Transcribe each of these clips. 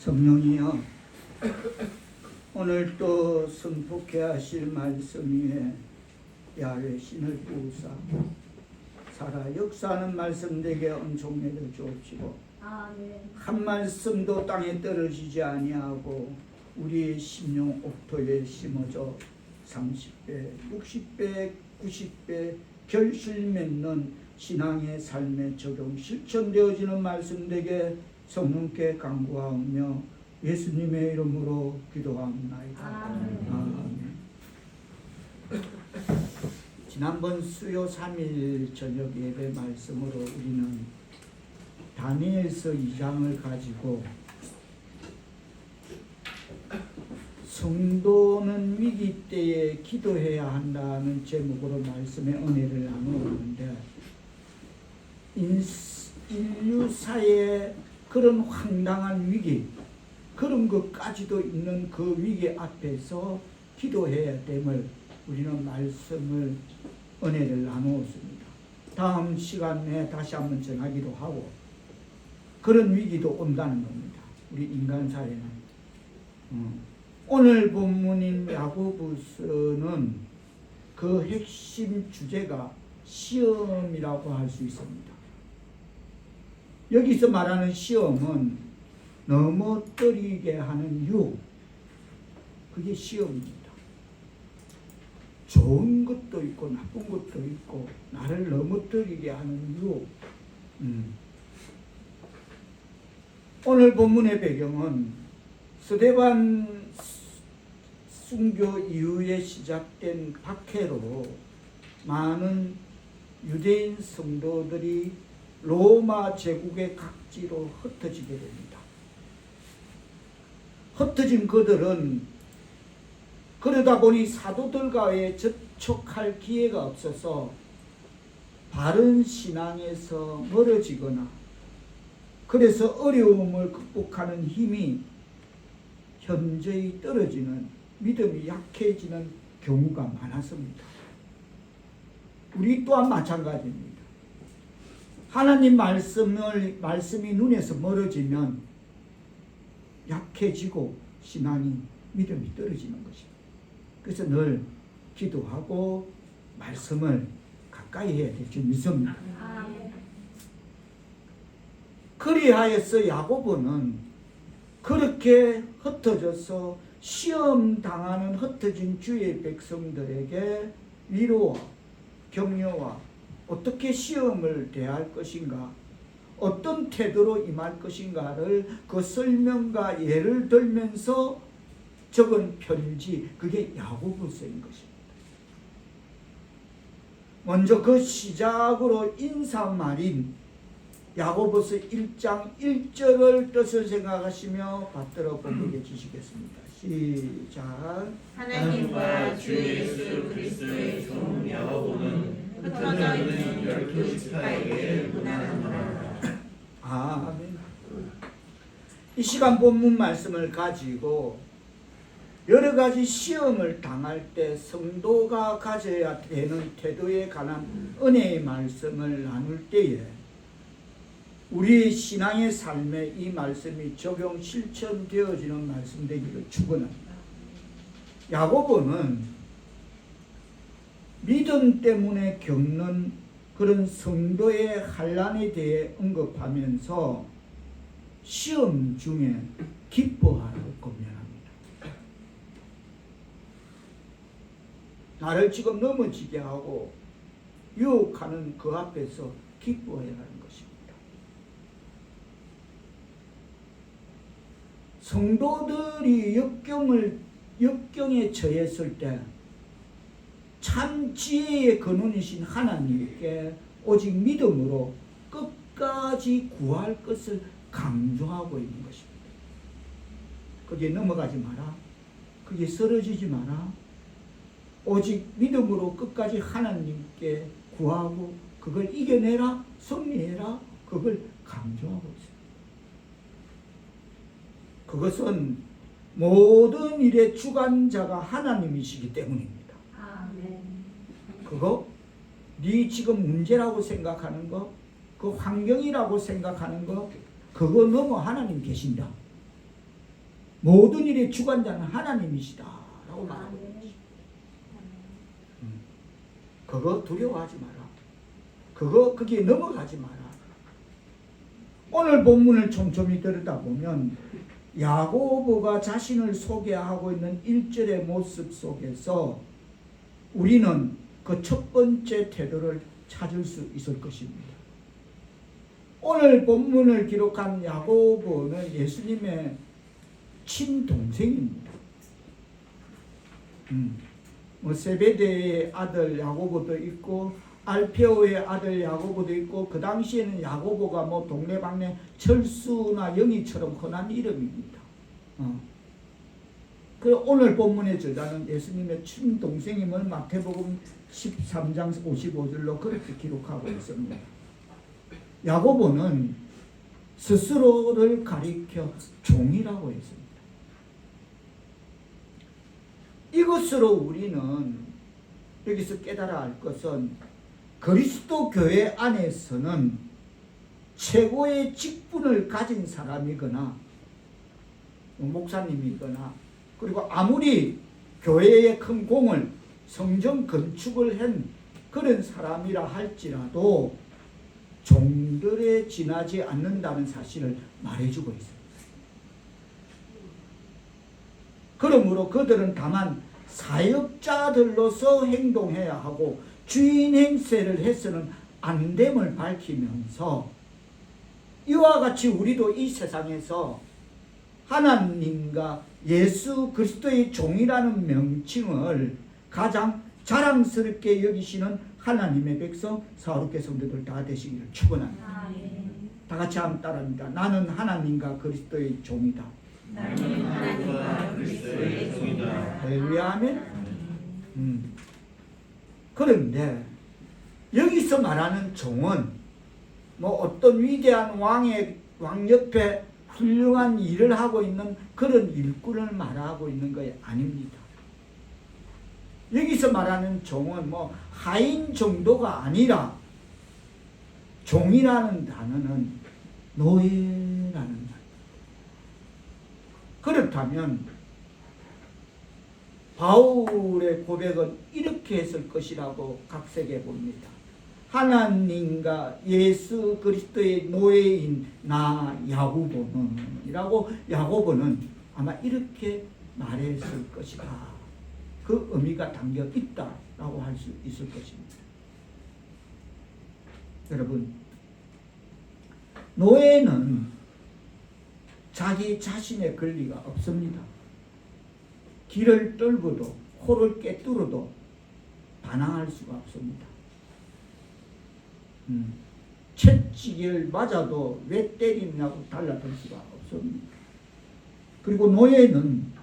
성령이여, 오늘 또 선포케 하실 말씀 위에 야훼 신을 부으사 살아 역사하는 말씀 되게 은총내려 주옵시고, 한 말씀도 땅에 떨어지지 아니하고 우리의 심령 옥토에 심어져 30배, 60배, 90배 결실 맺는 신앙의 삶에 적용 실천되어지는 말씀 되게 성령께 간구하며 예수님의 이름으로 기도합니다. 아멘. 지난번 수요 3일 저녁 예배 말씀으로 우리는 다니엘서 2장을 가지고 성도는 위기 때에 기도해야 한다는 제목으로 말씀의 은혜를 나누었는데, 인류사의 그런 황당한 위기, 그런 것까지도 있는 그 위기 앞에서 기도해야 됨을 우리는 말씀을 은혜를 나누었습니다. 다음 시간에 다시 한번 전하기도 하고, 그런 위기도 온다는 겁니다. 우리 인간사회는. 오늘 본문인 야고보서는 그 핵심 주제가 시험이라고 할 수 있습니다. 여기서 말하는 시험은 넘어뜨리게 하는 유혹, 그게 시험입니다. 좋은 것도 있고 나쁜 것도 있고 나를 넘어뜨리게 하는 유혹. 오늘 본문의 배경은 스데반 순교 이후에 시작된 박해로 많은 유대인 성도들이 로마 제국의 각지로 흩어지게 됩니다. 흩어진 그들은 그러다 보니 사도들과의 접촉할 기회가 없어서 바른 신앙에서 멀어지거나, 그래서 어려움을 극복하는 힘이 현저히 떨어지는, 믿음이 약해지는 경우가 많았습니다. 우리 또한 마찬가지입니다. 하나님 말씀이 눈에서 멀어지면 약해지고 신앙이, 믿음이 떨어지는 것입니다. 그래서 늘 기도하고 말씀을 가까이 해야 될 줄 믿습니다. 그리하여서 야고보는 그렇게 흩어져서 시험 당하는 흩어진 주의 백성들에게 위로와 격려와 어떻게 시험을 대할 것인가, 어떤 태도로 임할 것인가를 그 설명과 예를 들면서 적은 편지, 그게 야고보서인 것입니다. 먼저 그 시작으로 인사말인 야고보서 1장 1절을 뜻을 생각하시며 받들어 보게 주시겠습니다. 시작. 하나님과 주 예수 그리스도의 종 야고보는 흩어져 있는 12 지파에게 문안하노라. 아멘. 이 시간 본문 말씀을 가지고 여러 가지 시험을 당할 때 성도가 가져야 되는 태도에 관한 은혜의 말씀을 나눌 때에 우리 신앙의 삶에 이 말씀이 적용 실천되어지는 말씀 되기를 축원합니다. 야고보는 믿음 때문에 겪는 그런 성도의 환난에 대해 언급하면서 시험 중에 기뻐하라고 권면합니다. 나를 지금 넘어지게 하고 유혹하는 그 앞에서 기뻐해야 하는 것입니다. 성도들이 역경에 처했을 때 참 지혜의 근원이신 하나님께 오직 믿음으로 끝까지 구할 것을 강조하고 있는 것입니다. 거기에 넘어가지 마라. 거기에 쓰러지지 마라. 오직 믿음으로 끝까지 하나님께 구하고 그걸 이겨내라, 승리해라, 그걸 강조하고 있습니다. 그것은 모든 일의 주관자가 하나님이시기 때문입니다. 그거 네 지금 문제라고 생각하는 거, 그 환경이라고 생각하는 거, 그거 넘어 하나님 계신다. 모든 일의 주관자는 하나님이시다 라고 말하고 있는 것입니다. 그거 두려워하지 마라. 거기에 넘어가지 마라. 오늘 본문을 촘촘히 들여다보면 야고보가 자신을 소개하고 있는 1절의 모습 속에서 우리는 그 첫 번째 태도를 찾을 수 있을 것입니다. 오늘 본문을 기록한 야고보는 예수님의 친동생입니다. 세베대의 아들 야고보도 있고 알페오의 아들 야고보도 있고, 그 당시에는 야고보가 동네방네 철수나 영희처럼 흔한 이름입니다. 그 오늘 본문의 저자는 예수님의 친동생임을 마태복음 13장 55절로 그렇게 기록하고 있습니다. 야고보는 스스로를 가리켜 종이라고 했습니다. 이것으로 우리는 여기서 깨달아야 할 것은 그리스도 교회 안에서는 최고의 직분을 가진 사람이거나 목사님이거나, 그리고 아무리 교회의 큰 공을 성전 건축을 한 그런 사람이라 할지라도 종들에 지나지 않는다는 사실을 말해주고 있습니다. 그러므로 그들은 다만 사역자들로서 행동해야 하고 주인 행세를 해서는 안 됨을 밝히면서, 이와 같이 우리도 이 세상에서 하나님과 예수 그리스도의 종이라는 명칭을 가장 자랑스럽게 여기시는 하나님의 백성 사랑하는 성도들 다 되시기를 축원합니다. 다 같이 한번 따라합니다. 나는 하나님과 그리스도의 종이다. 나는 하나님과 그리스도의 종이다. 할렐루야 아멘. 그런데 여기서 말하는 종은 어떤 위대한 왕 옆에 훌륭한 일을 하고 있는 그런 일꾼을 말하고 있는 것이 아닙니다. 여기서 말하는 종은 하인 정도가 아니라, 종이라는 단어는 노예라는 말. 그렇다면 바울의 고백은 이렇게 했을 것이라고 각색해 봅니다. 하나님과 예수 그리스도의 노예인 나 야고보는 이라고, 야고보는 아마 이렇게 말했을 것이다. 그 의미가 담겨 있다라고 할 수 있을 것입니다. 여러분, 노예는 자기 자신의 권리가 없습니다. 길을 떨고도 코를 꿰뚫어도 반항할 수가 없습니다. 채찍을 맞아도 왜 때리냐고 달라들 수가 없습니다. 그리고 노예는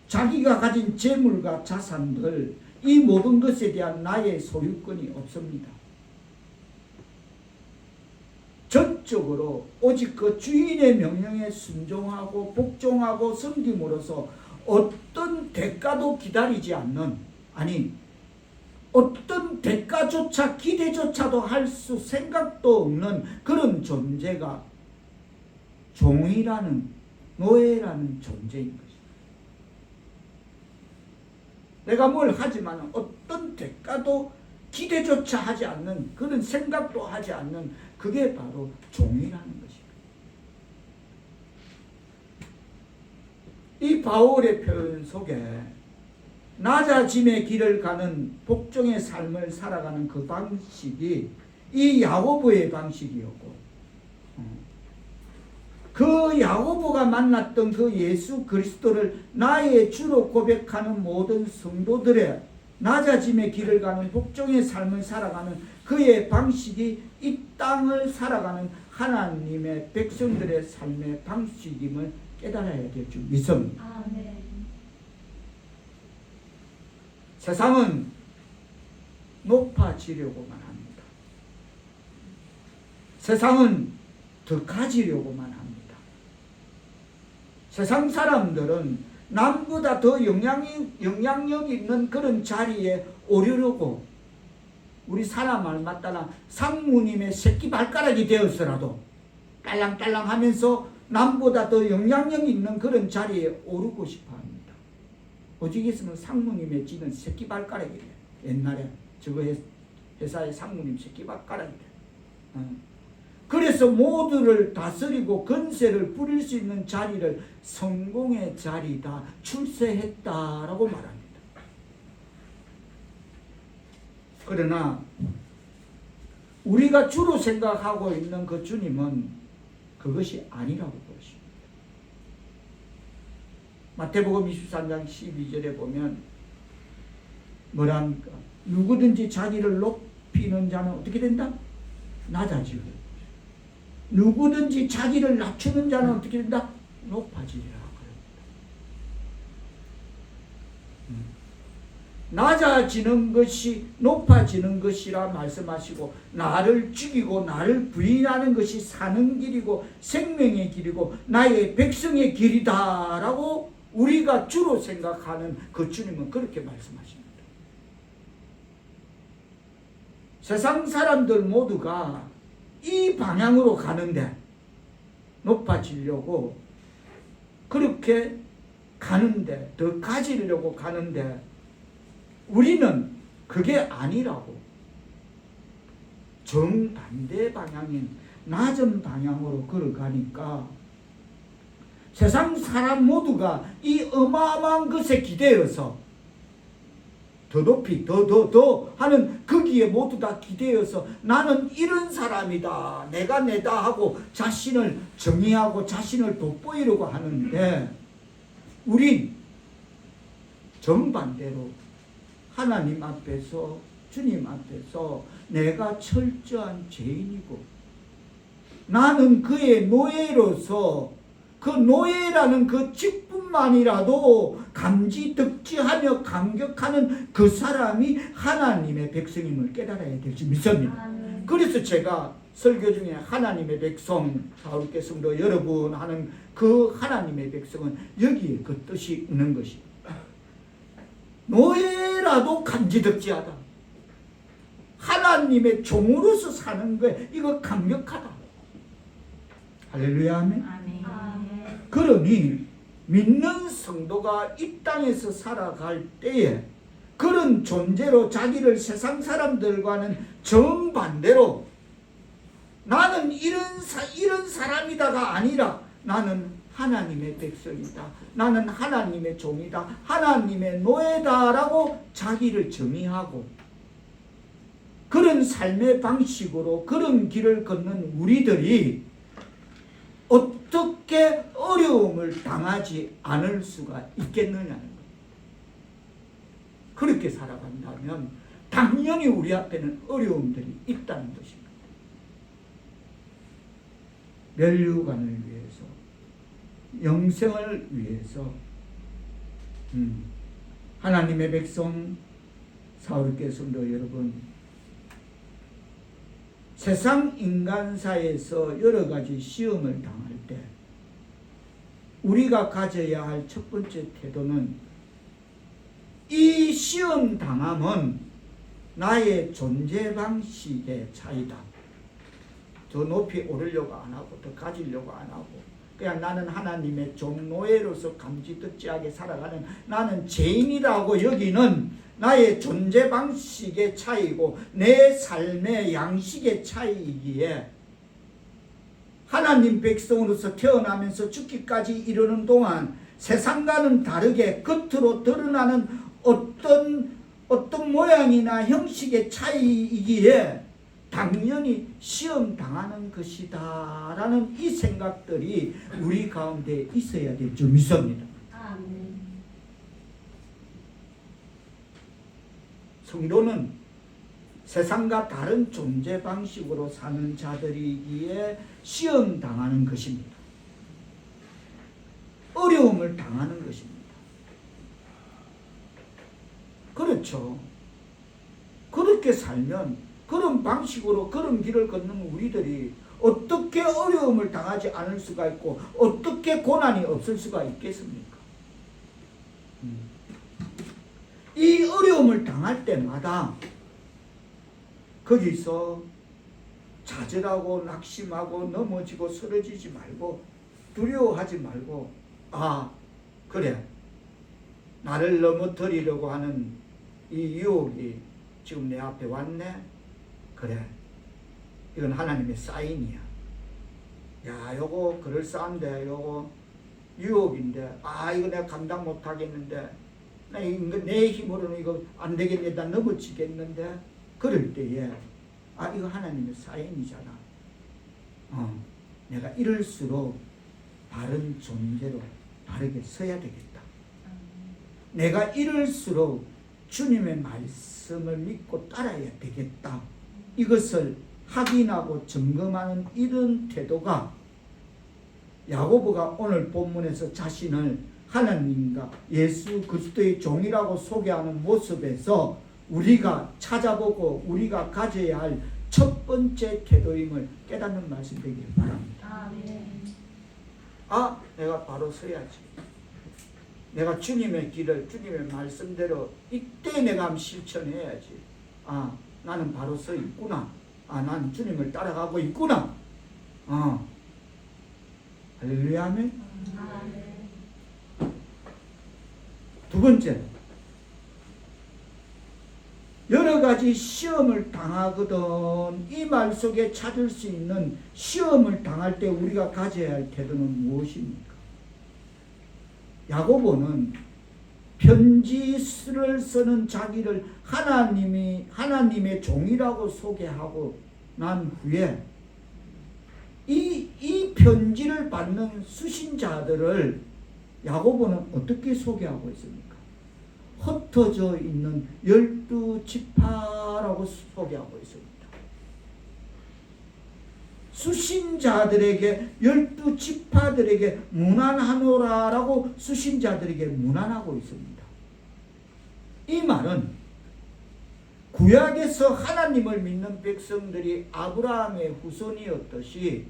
자기가 가진 재물과 자산들, 이 모든 것에 대한 나의 소유권이 없습니다. 전적으로 오직 그 주인의 명령에 순종하고 복종하고 섬김으로써 어떤 대가도 기다리지 않는, 어떤 대가조차 기대조차도 할 수 생각도 없는 그런 존재가 종이라는, 노예라는 존재인 것입니다. 내가 뭘 하지만 어떤 대가도 기대조차 하지 않는, 그런 생각도 하지 않는, 그게 바로 종이라는 것입니다. 이 바울의 표현 속에 낮아짐의 길을 가는 복종의 삶을 살아가는 그 방식이 이 야고보의 방식이었고, 그 야고보가 만났던 그 예수 그리스도를 나의 주로 고백하는 모든 성도들의 낮아짐의 길을 가는 복종의 삶을 살아가는 그의 방식이 이 땅을 살아가는 하나님의 백성들의 삶의 방식임을 깨달아야 될 줄 믿습니다. 세상은 높아지려고만 합니다. 세상은 더 가지려고만 합니다. 세상 사람들은 남보다 더 영향력 있는 그런 자리에 오르려고, 우리 사람 말 맞다나 상무님의 새끼 발가락이 되어서라도 딸랑딸랑 하면서 남보다 더 영향력 있는 그런 자리에 오르고 싶어 합니다. 오직 있으면 상무님의 지는 새끼발가락이래. 옛날에 저거 회사의 상무님 새끼발가락이래. 그래서 모두를 다스리고 권세를 부릴 수 있는 자리를 성공의 자리다, 출세했다라고 말합니다. 그러나 우리가 주로 생각하고 있는 그 주님은 그것이 아니라고 보십니다. 마태복음 23장 12절에 보면 뭐랍니까? 누구든지 자기를 높이는 자는 어떻게 된다? 낮아지고, 누구든지 자기를 낮추는 자는 어떻게 된다? 높아지리라. 낮아지는 것이 높아지는 것이라 말씀하시고, 나를 죽이고 나를 부인하는 것이 사는 길이고 생명의 길이고 나의 백성의 길이다 라고 우리가 주로 생각하는 그 주님은 그렇게 말씀하십니다. 세상 사람들 모두가 이 방향으로 가는데, 높아지려고 그렇게 가는데, 더 가지려고 가는데, 우리는 그게 아니라고 정반대 방향인 낮은 방향으로 걸어가니까 세상 사람 모두가 이 어마어마한 것에 기대어서 더 높이 더 하는 거기에 모두 다 기대어서 나는 이런 사람이다, 내가 내다 하고 자신을 정의하고 자신을 돋보이려고 하는데, 우린 정반대로 하나님 앞에서, 주님 앞에서 내가 철저한 죄인이고 나는 그의 노예로서 그 노예라는 그 직분만이라도 감지 득지하며 감격하는 그 사람이 하나님의 백성임을 깨달아야 될지 믿습니다. 그래서 제가 설교 중에 하나님의 백성, 사울계 성도 여러분 하는 그 하나님의 백성은 여기에 그 뜻이 있는 것입니다. 노예라도 감지덕지하다. 하나님의 종으로서 사는 거에 이거 감격하다. 할렐루야, 아멘. 그러니 믿는 성도가 이 땅에서 살아갈 때에 그런 존재로 자기를 세상 사람들과는 정반대로 나는 이런 사람이다가 아니라 나는 하나님의 백성이다, 나는 하나님의 종이다, 하나님의 노예다라고 자기를 정의하고 그런 삶의 방식으로 그런 길을 걷는 우리들이 어떻게 어려움을 당하지 않을 수가 있겠느냐는 겁니다. 그렇게 살아간다면 당연히 우리 앞에는 어려움들이 있다는 것입니다. 멸류관을 위해서, 영생을 위해서 하나님의 백성, 사울계 성도 여러분, 세상 인간사에서 여러 가지 시험을 당할 때 우리가 가져야 할 첫 번째 태도는, 이 시험 당함은 나의 존재 방식의 차이다. 더 높이 오르려고 안 하고 더 가지려고 안 하고 그냥 나는 하나님의 종노예로서 감지덕지하게 살아가는 나는 죄인이라고 여기는 나의 존재 방식의 차이고 내 삶의 양식의 차이이기에 하나님 백성으로서 태어나면서 죽기까지 이르는 동안 세상과는 다르게 겉으로 드러나는 어떤 모양이나 형식의 차이이기에 당연히 시험 당하는 것이다 라는 이 생각들이 우리 가운데 있어야 될 줄 믿습니다. 성도는 세상과 다른 존재 방식으로 사는 자들이기에 시험 당하는 것입니다. 어려움을 당하는 것입니다. 그렇죠. 그렇게 살면, 그런 방식으로 그런 길을 걷는 우리들이 어떻게 어려움을 당하지 않을 수가 있고 어떻게 고난이 없을 수가 있겠습니까? 이 어려움을 당할 때마다 거기서 좌절하고 낙심하고 넘어지고 쓰러지지 말고 두려워하지 말고, 그래, 나를 넘어뜨리려고 하는 이 유혹이 지금 내 앞에 왔네. 그래, 이건 하나님의 사인이야. 야, 요거 그럴싸한데, 요거 유혹인데, 이거 내가 감당 못하겠는데, 내 힘으로는 이거 안 되겠네, 나 넘어지겠는데. 그럴 때에 이거 하나님의 사인이잖아. 내가 이럴수록 바른 존재로 바르게 서야 되겠다. 내가 이럴수록 주님의 말씀을 믿고 따라야 되겠다. 이것을 확인하고 점검하는 이런 태도가, 야고보가 오늘 본문에서 자신을 하나님과 예수 그리스도의 종이라고 소개하는 모습에서 우리가 찾아보고 우리가 가져야 할 첫 번째 태도임을 깨닫는 말씀 되길 바랍니다. 내가 바로 서야지. 내가 주님의 길을, 주님의 말씀대로 이때 내가 한번 실천해야지. 나는 바로 서 있구나. 나는 주님을 따라가고 있구나. 할렐루야, 아멘. 두 번째, 여러 가지 시험을 당하거든 이 말 속에 찾을 수 있는 시험을 당할 때 우리가 가져야 할 태도는 무엇입니까? 야고보는 편지를 쓰는 자기를 하나님의 종이라고 소개하고 난 후에 이 편지를 받는 수신자들을 야고보는 어떻게 소개하고 있습니까? 흩어져 있는 12지파라고 소개하고 있습니다. 수신자들에게, 12지파들에게 문안하노라라고 수신자들에게 문안하고 있습니다. 이 말은 구약에서 하나님을 믿는 백성들이 아브라함의 후손이었듯이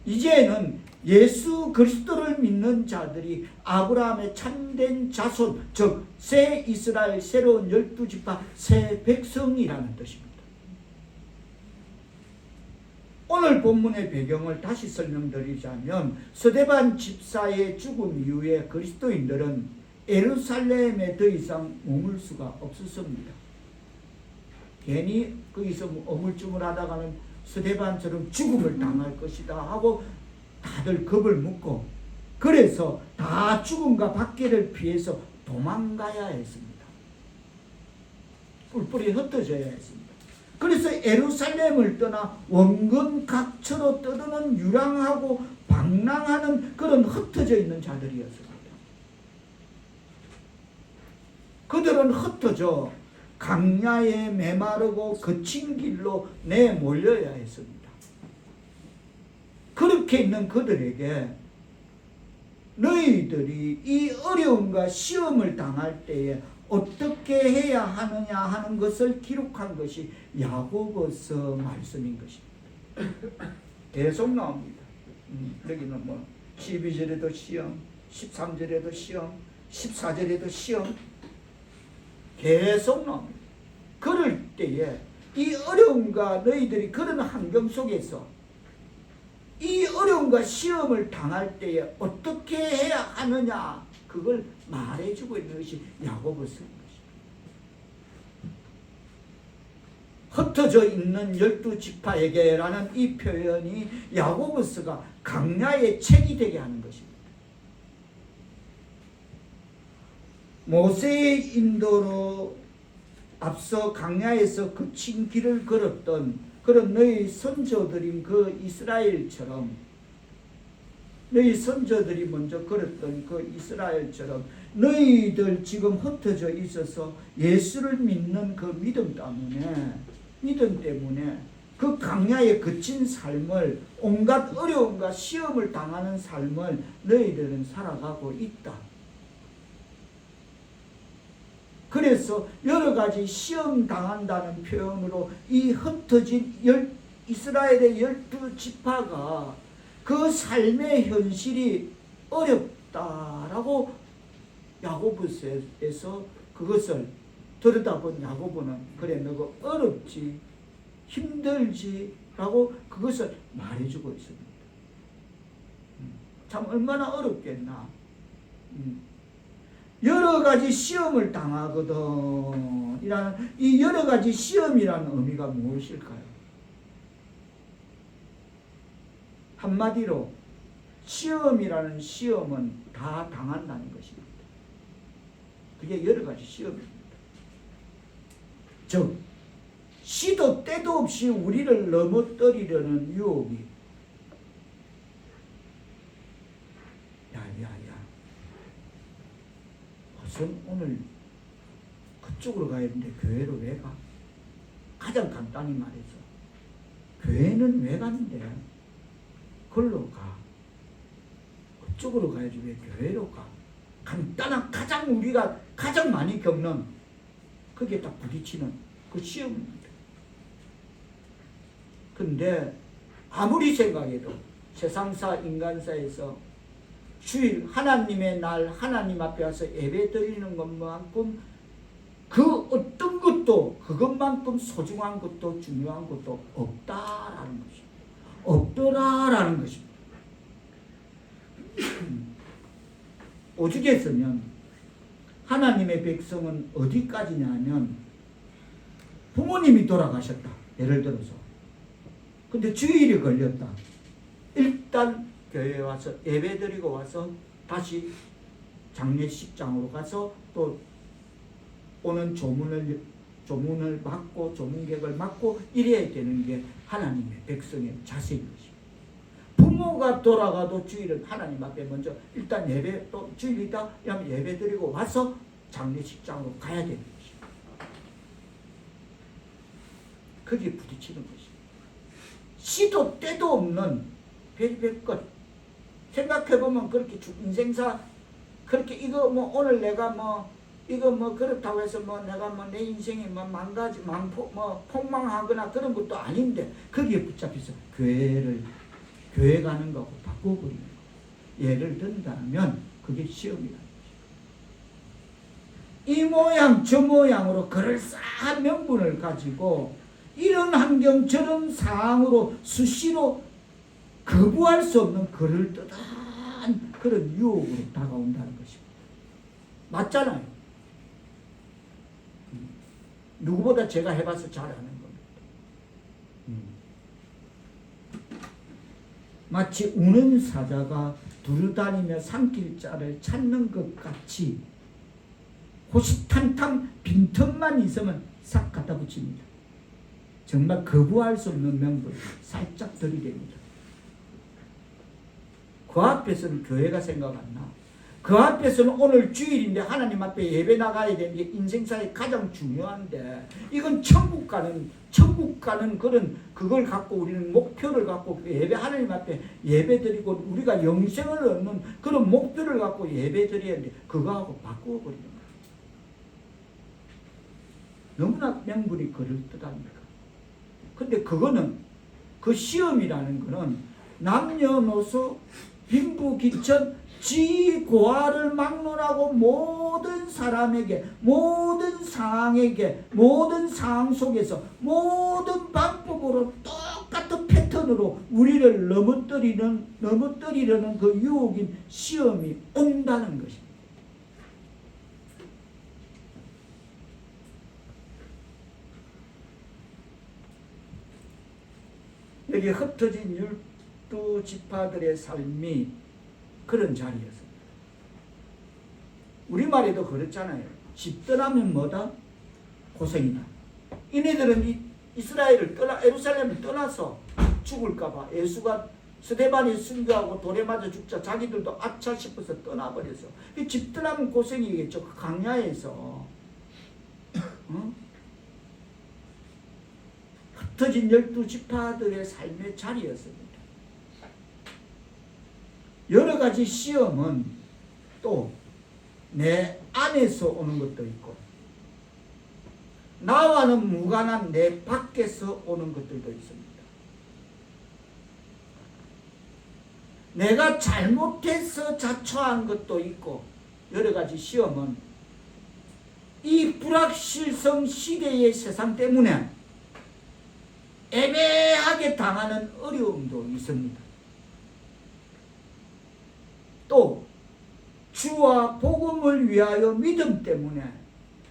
이제는 예수 그리스도를 믿는 자들이 아브라함의 참된 자손, 즉 새 이스라엘, 새로운 12지파 새 백성이라는 뜻입니다. 오늘 본문의 배경을 다시 설명드리자면 스데반 집사의 죽음 이후에 그리스도인들은 예루살렘에 더 이상 머물 수가 없었습니다. 괜히 거기서 어물쭈물하다가는 스데반처럼 죽음을 당할 것이다 하고 다들 겁을 먹고, 그래서 다 죽음과 박해를 피해서 도망가야 했습니다. 뿔뿔이 흩어져야 했습니다. 그래서 예루살렘을 떠나 원근 각처로 떠드는 유랑하고 방랑하는 그런 흩어져 있는 자들이었습니다. 그들은 흩어져 강야에 메마르고 거친 길로 내몰려야 했습니다. 그렇게 있는 그들에게 너희들이 이 어려움과 시험을 당할 때에 어떻게 해야 하느냐 하는 것을 기록한 것이 야고보서 말씀인 것입니다. 계속 나옵니다. 여기는 12절에도 시험, 13절에도 시험, 14절에도 시험, 계속 나옵니다. 그럴 때에 이 어려움과 너희들이 그런 환경 속에서 이 어려움과 시험을 당할 때에 어떻게 해야 하느냐, 그걸 말해주고 있는 것이 야고보서인 것입니다. 흩어져 있는 12지파에게라는 이 표현이 야고보서가 강야의 책이 되게 하는 것입니다. 모세의 인도로 앞서 강야에서 거친 길을 걸었던 그런 너희 선조들인 그 이스라엘처럼, 너희 선조들이 먼저 걸었던 그 이스라엘처럼 너희들 지금 흩어져 있어서 예수를 믿는 그 믿음 때문에 그 강야에 거친 삶을, 온갖 어려움과 시험을 당하는 삶을 너희들은 살아가고 있다. 그래서 여러 가지 시험 당한다는 표현으로 이 흩어진 이스라엘의 12지파가 그 삶의 현실이 어렵다라고 야고보서에서 그것을 들여다본 야고보는 그래 너가 어렵지 힘들지 라고 그것을 말해주고 있습니다. 참 얼마나 어렵겠나. 여러 가지 시험을 당하거든. 이라는 이 여러 가지 시험이라는 의미가 무엇일까요? 한마디로 시험이라는 시험은 다 당한다는 것입니다. 그게 여러 가지 시험입니다. 즉 시도 때도 없이 우리를 넘어뜨리려는 유혹이 야야야 무슨 오늘 그쪽으로 가야 되는데 교회로 왜 가? 가장 간단히 말해서 교회는 왜 가는데? 걸로 가. 그쪽으로 가야지 왜 교회로 가? 간단한 가장 우리가 가장 많이 겪는 그게 딱 부딪히는 그 시험입니다. 근데 아무리 생각해도 세상사 인간사에서 주일 하나님의 날 하나님 앞에 와서 예배 드리는 것만큼 그 어떤 것도 그것만큼 소중한 것도 중요한 것도 없다라는 것입니다. 없더라라는 것입니다. 오죽했으면 하나님의 백성은 어디까지냐면 부모님이 돌아가셨다. 예를 들어서. 근데 주일이 걸렸다. 일단 교회에 와서 예배 드리고 와서 다시 장례식장으로 가서 또 오는 조문을 맡고 조문객을 맡고 이래야 되는 게 하나님의 백성의 자세인 것입니다. 부모가 돌아가도 주일은 하나님 앞에 먼저 일단 예배 또 주일이다 하면 예배 드리고 와서 장례식장으로 가야 되는 것입니다. 거기에 부딪히는 것입니다. 시도 때도 없는 별별 것 생각해보면 그렇게 인생사 그렇게 이거 뭐 오늘 내가 뭐 이거 뭐 그렇다고 해서 뭐 내가 뭐 내 인생이 뭐 망가지 뭐 폭망하거나 그런 것도 아닌데 거기에 붙잡혀서 교회 가는 거하고 바꿔버리는 거. 예를 든다면 그게 시험이라는 것이죠. 이 모양 저 모양으로 그럴싸한 명분을 가지고 이런 환경 저런 상황으로 수시로 거부할 수 없는 그럴듯한 그런 유혹으로 다가온다는 것입니다. 맞잖아요. 누구보다 제가 해봐서 잘 아는 겁니다. 마치 우는 사자가 두루다니며 산길자를 찾는 것 같이 호시탄탄 빈틈만 있으면 싹 갖다 붙입니다. 정말 거부할 수 없는 명분 살짝 들이댑니다. 그 앞에서는 교회가 생각 안 나. 그 앞에서는 오늘 주일인데 하나님 앞에 예배 나가야 되는 게 인생사에 가장 중요한데 이건 천국 가는 그런 그걸 갖고 우리는 목표를 갖고 예배 하나님 앞에 예배 드리고 우리가 영생을 얻는 그런 목표를 갖고 예배 드려야 되는데 그거하고 바꾸어 버리는 거예요. 너무나 명분이 그럴듯합니까? 근데 그거는 그 시험이라는 거는 남녀노소 빈부귀천 지고하를 막론하고 모든 사람에게 모든 상황에게 모든 상황 속에서 모든 방법으로 똑같은 패턴으로 우리를 넘어뜨리려는 그 유혹인 시험이 온다는 것입니다. 여기 흩어진 12지파들의 삶이 그런 자리였습니다. 우리말에도 그렇잖아요. 집 떠나면 뭐다? 고생이다. 이네들은 이스라엘을 예루살렘을 떠나서 죽을까봐 예수가 스데반이 순교하고 돌에 맞아 죽자 자기들도 아차 싶어서 떠나버려서 집 떠나면 고생이겠죠. 그 강야에서 흩어진 12지파들의 삶의 자리였습니다. 여러 가지 시험은 또 내 안에서 오는 것도 있고 나와는 무관한 내 밖에서 오는 것들도 있습니다. 내가 잘못해서 자초한 것도 있고 여러 가지 시험은 이 불확실성 시대의 세상 때문에 애매하게 당하는 어려움도 있습니다. 또 주와 복음을 위하여 믿음 때문에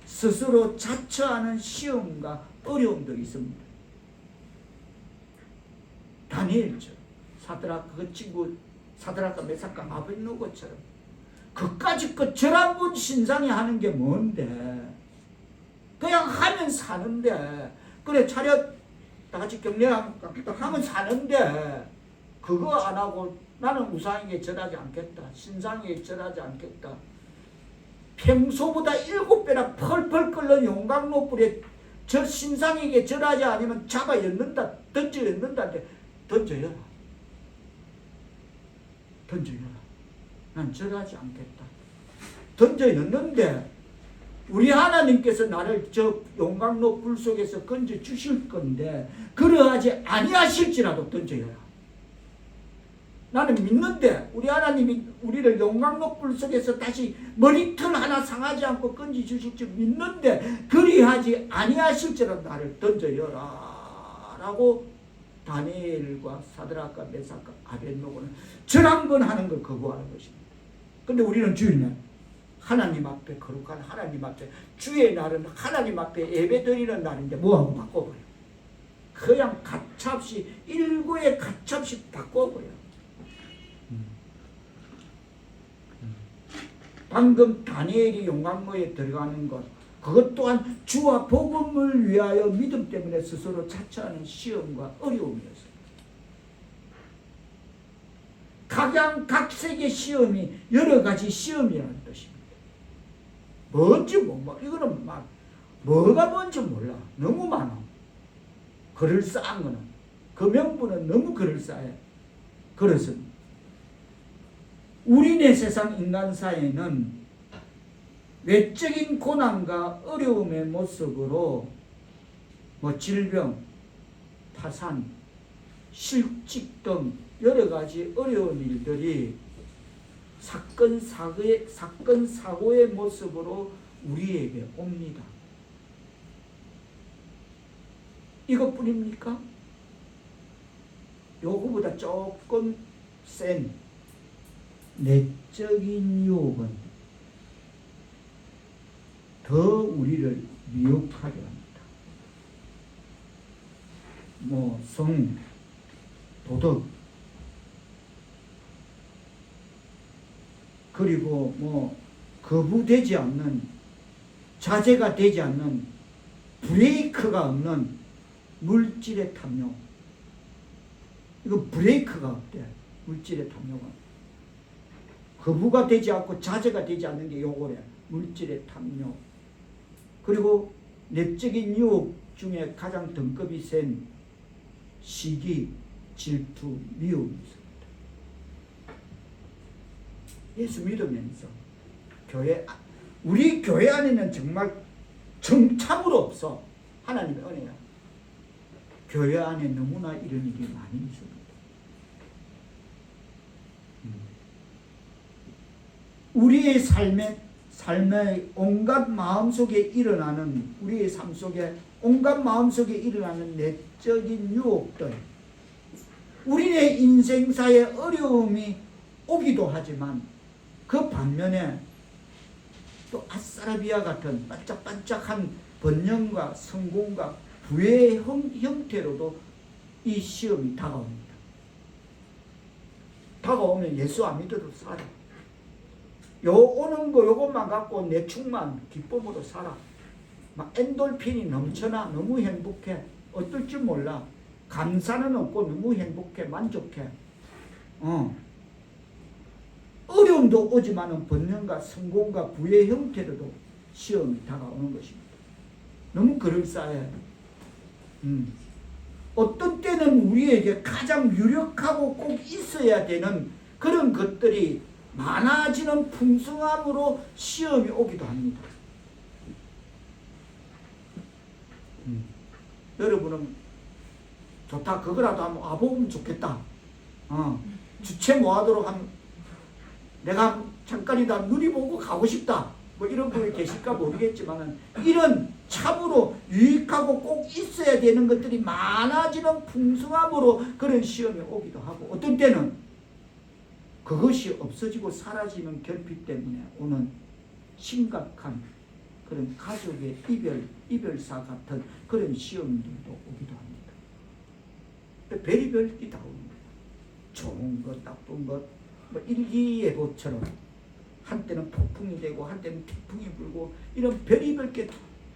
스스로 자처하는 시험과 어려움들이 있습니다. 다니엘처럼 사드락 그 친구 사드락과 메삭과 아벳노고처럼 그까짓 것 저랑분 신상이 하는 게 뭔데 그냥 하면 사는데 그래 차렷 다 같이 경례하면 사는데 그거 안 하고 나는 우상에게 절하지 않겠다. 신상에게 절하지 않겠다. 평소보다 7배나 펄펄 끓는 용광로불에 저 신상에게 절하지 않으면 잡아 였는다. 던져 였는다. 던져여라. 던져여라. 난 절하지 않겠다. 던져 였는데 우리 하나님께서 나를 저 용광로 불 속에서 건져 주실 건데 그러하지 아니하실지라도 던져여라. 나는 믿는데 우리 하나님이 우리를 용광로 불 속에서 다시 머리털 하나 상하지 않고 건져 주실 줄 믿는데 그리하지 아니하실지라도 나를 던져여라 라고 다니엘과 사드락과 메삭과 아벳노고는 절한번 하는 걸 거부하는 것입니다. 근데 우리는 주일날 하나님 앞에 거룩한 하나님 앞에 주의 날은 하나님 앞에 예배드리는 날인데 뭐하고 바꿔버려. 그냥 가차없이 일구에 가차없이 바꿔버려. 방금 다니엘이 용광로에 들어가는 것 그것 또한 주와 복음을 위하여 믿음 때문에 스스로 자처하는 시험과 어려움이었습니다. 각양각색의 시험이 여러 가지 시험이라는 뜻입니다. 뭔지 이거는 막 뭐가 뭔지 몰라. 너무 많아. 그럴싸한 거는 그 명분은 너무 그럴싸해. 그렇습니다. 우리네 세상 인간사에는 외적인 고난과 어려움의 모습으로 질병, 파산, 실직 등 여러 가지 어려운 일들이 사건 사고의 모습으로 우리에게 옵니다. 이것뿐입니까? 요거보다 조금 센 내적인 유혹은 더 우리를 미혹하게 합니다. 성, 도덕, 그리고 거부되지 않는, 자제가 되지 않는, 브레이크가 없는 물질의 탐욕. 이거 브레이크가 없대. 물질의 탐욕은. 거부가 되지 않고 자제가 되지 않는 게 요거래. 물질의 탐욕. 그리고 내적인 유혹 중에 가장 등급이 센 시기, 질투, 미움이 있습니다. 예수 믿으면서 우리 교회 안에는 정말 참으로 없어. 하나님의 은혜야. 교회 안에 너무나 이런 일이 많이 있습니다. 우리의 삶의 온갖 마음속에 일어나는 우리의 삶 속에 온갖 마음속에 일어나는 내적인 유혹들, 우리의 인생사에 어려움이 오기도 하지만 그 반면에 또 아싸라비아 같은 반짝반짝한 번영과 성공과 부의 형태로도 이 시험이 다가옵니다. 다가오면 예수 안 믿어도 살아. 오는 거 요것만 갖고 내 충만 기쁨으로 살아. 막 엔돌핀이 넘쳐나. 너무 행복해. 어떨 줄 몰라. 감사는 없고 너무 행복해. 만족해. 어려움도 오지만은 번영과 성공과 부의 형태로도 시험이 다가오는 것입니다. 너무 그럴싸해. 어떤 때는 우리에게 가장 유력하고 꼭 있어야 되는 그런 것들이 많아지는 풍성함으로 시험이 오기도 합니다. 여러분은 좋다 그거라도 한번 와보면 좋겠다. 주체 뭐하도록 하면 내가 잠깐이다 눈이 보고 가고 싶다. 이런 분이 계실까 모르겠지만 이런 참으로 유익하고 꼭 있어야 되는 것들이 많아지는 풍성함으로 그런 시험이 오기도 하고 어떤 때는 그것이 없어지고 사라지는 결핍 때문에 오는 심각한 그런 가족의 이별사 같은 그런 시험들도 오기도 합니다. 별의별 게 다 옵니다. 좋은 것, 나쁜 것, 뭐 일기예보처럼 한때는 폭풍이 되고 한때는 태풍이 불고 이런 별의별 게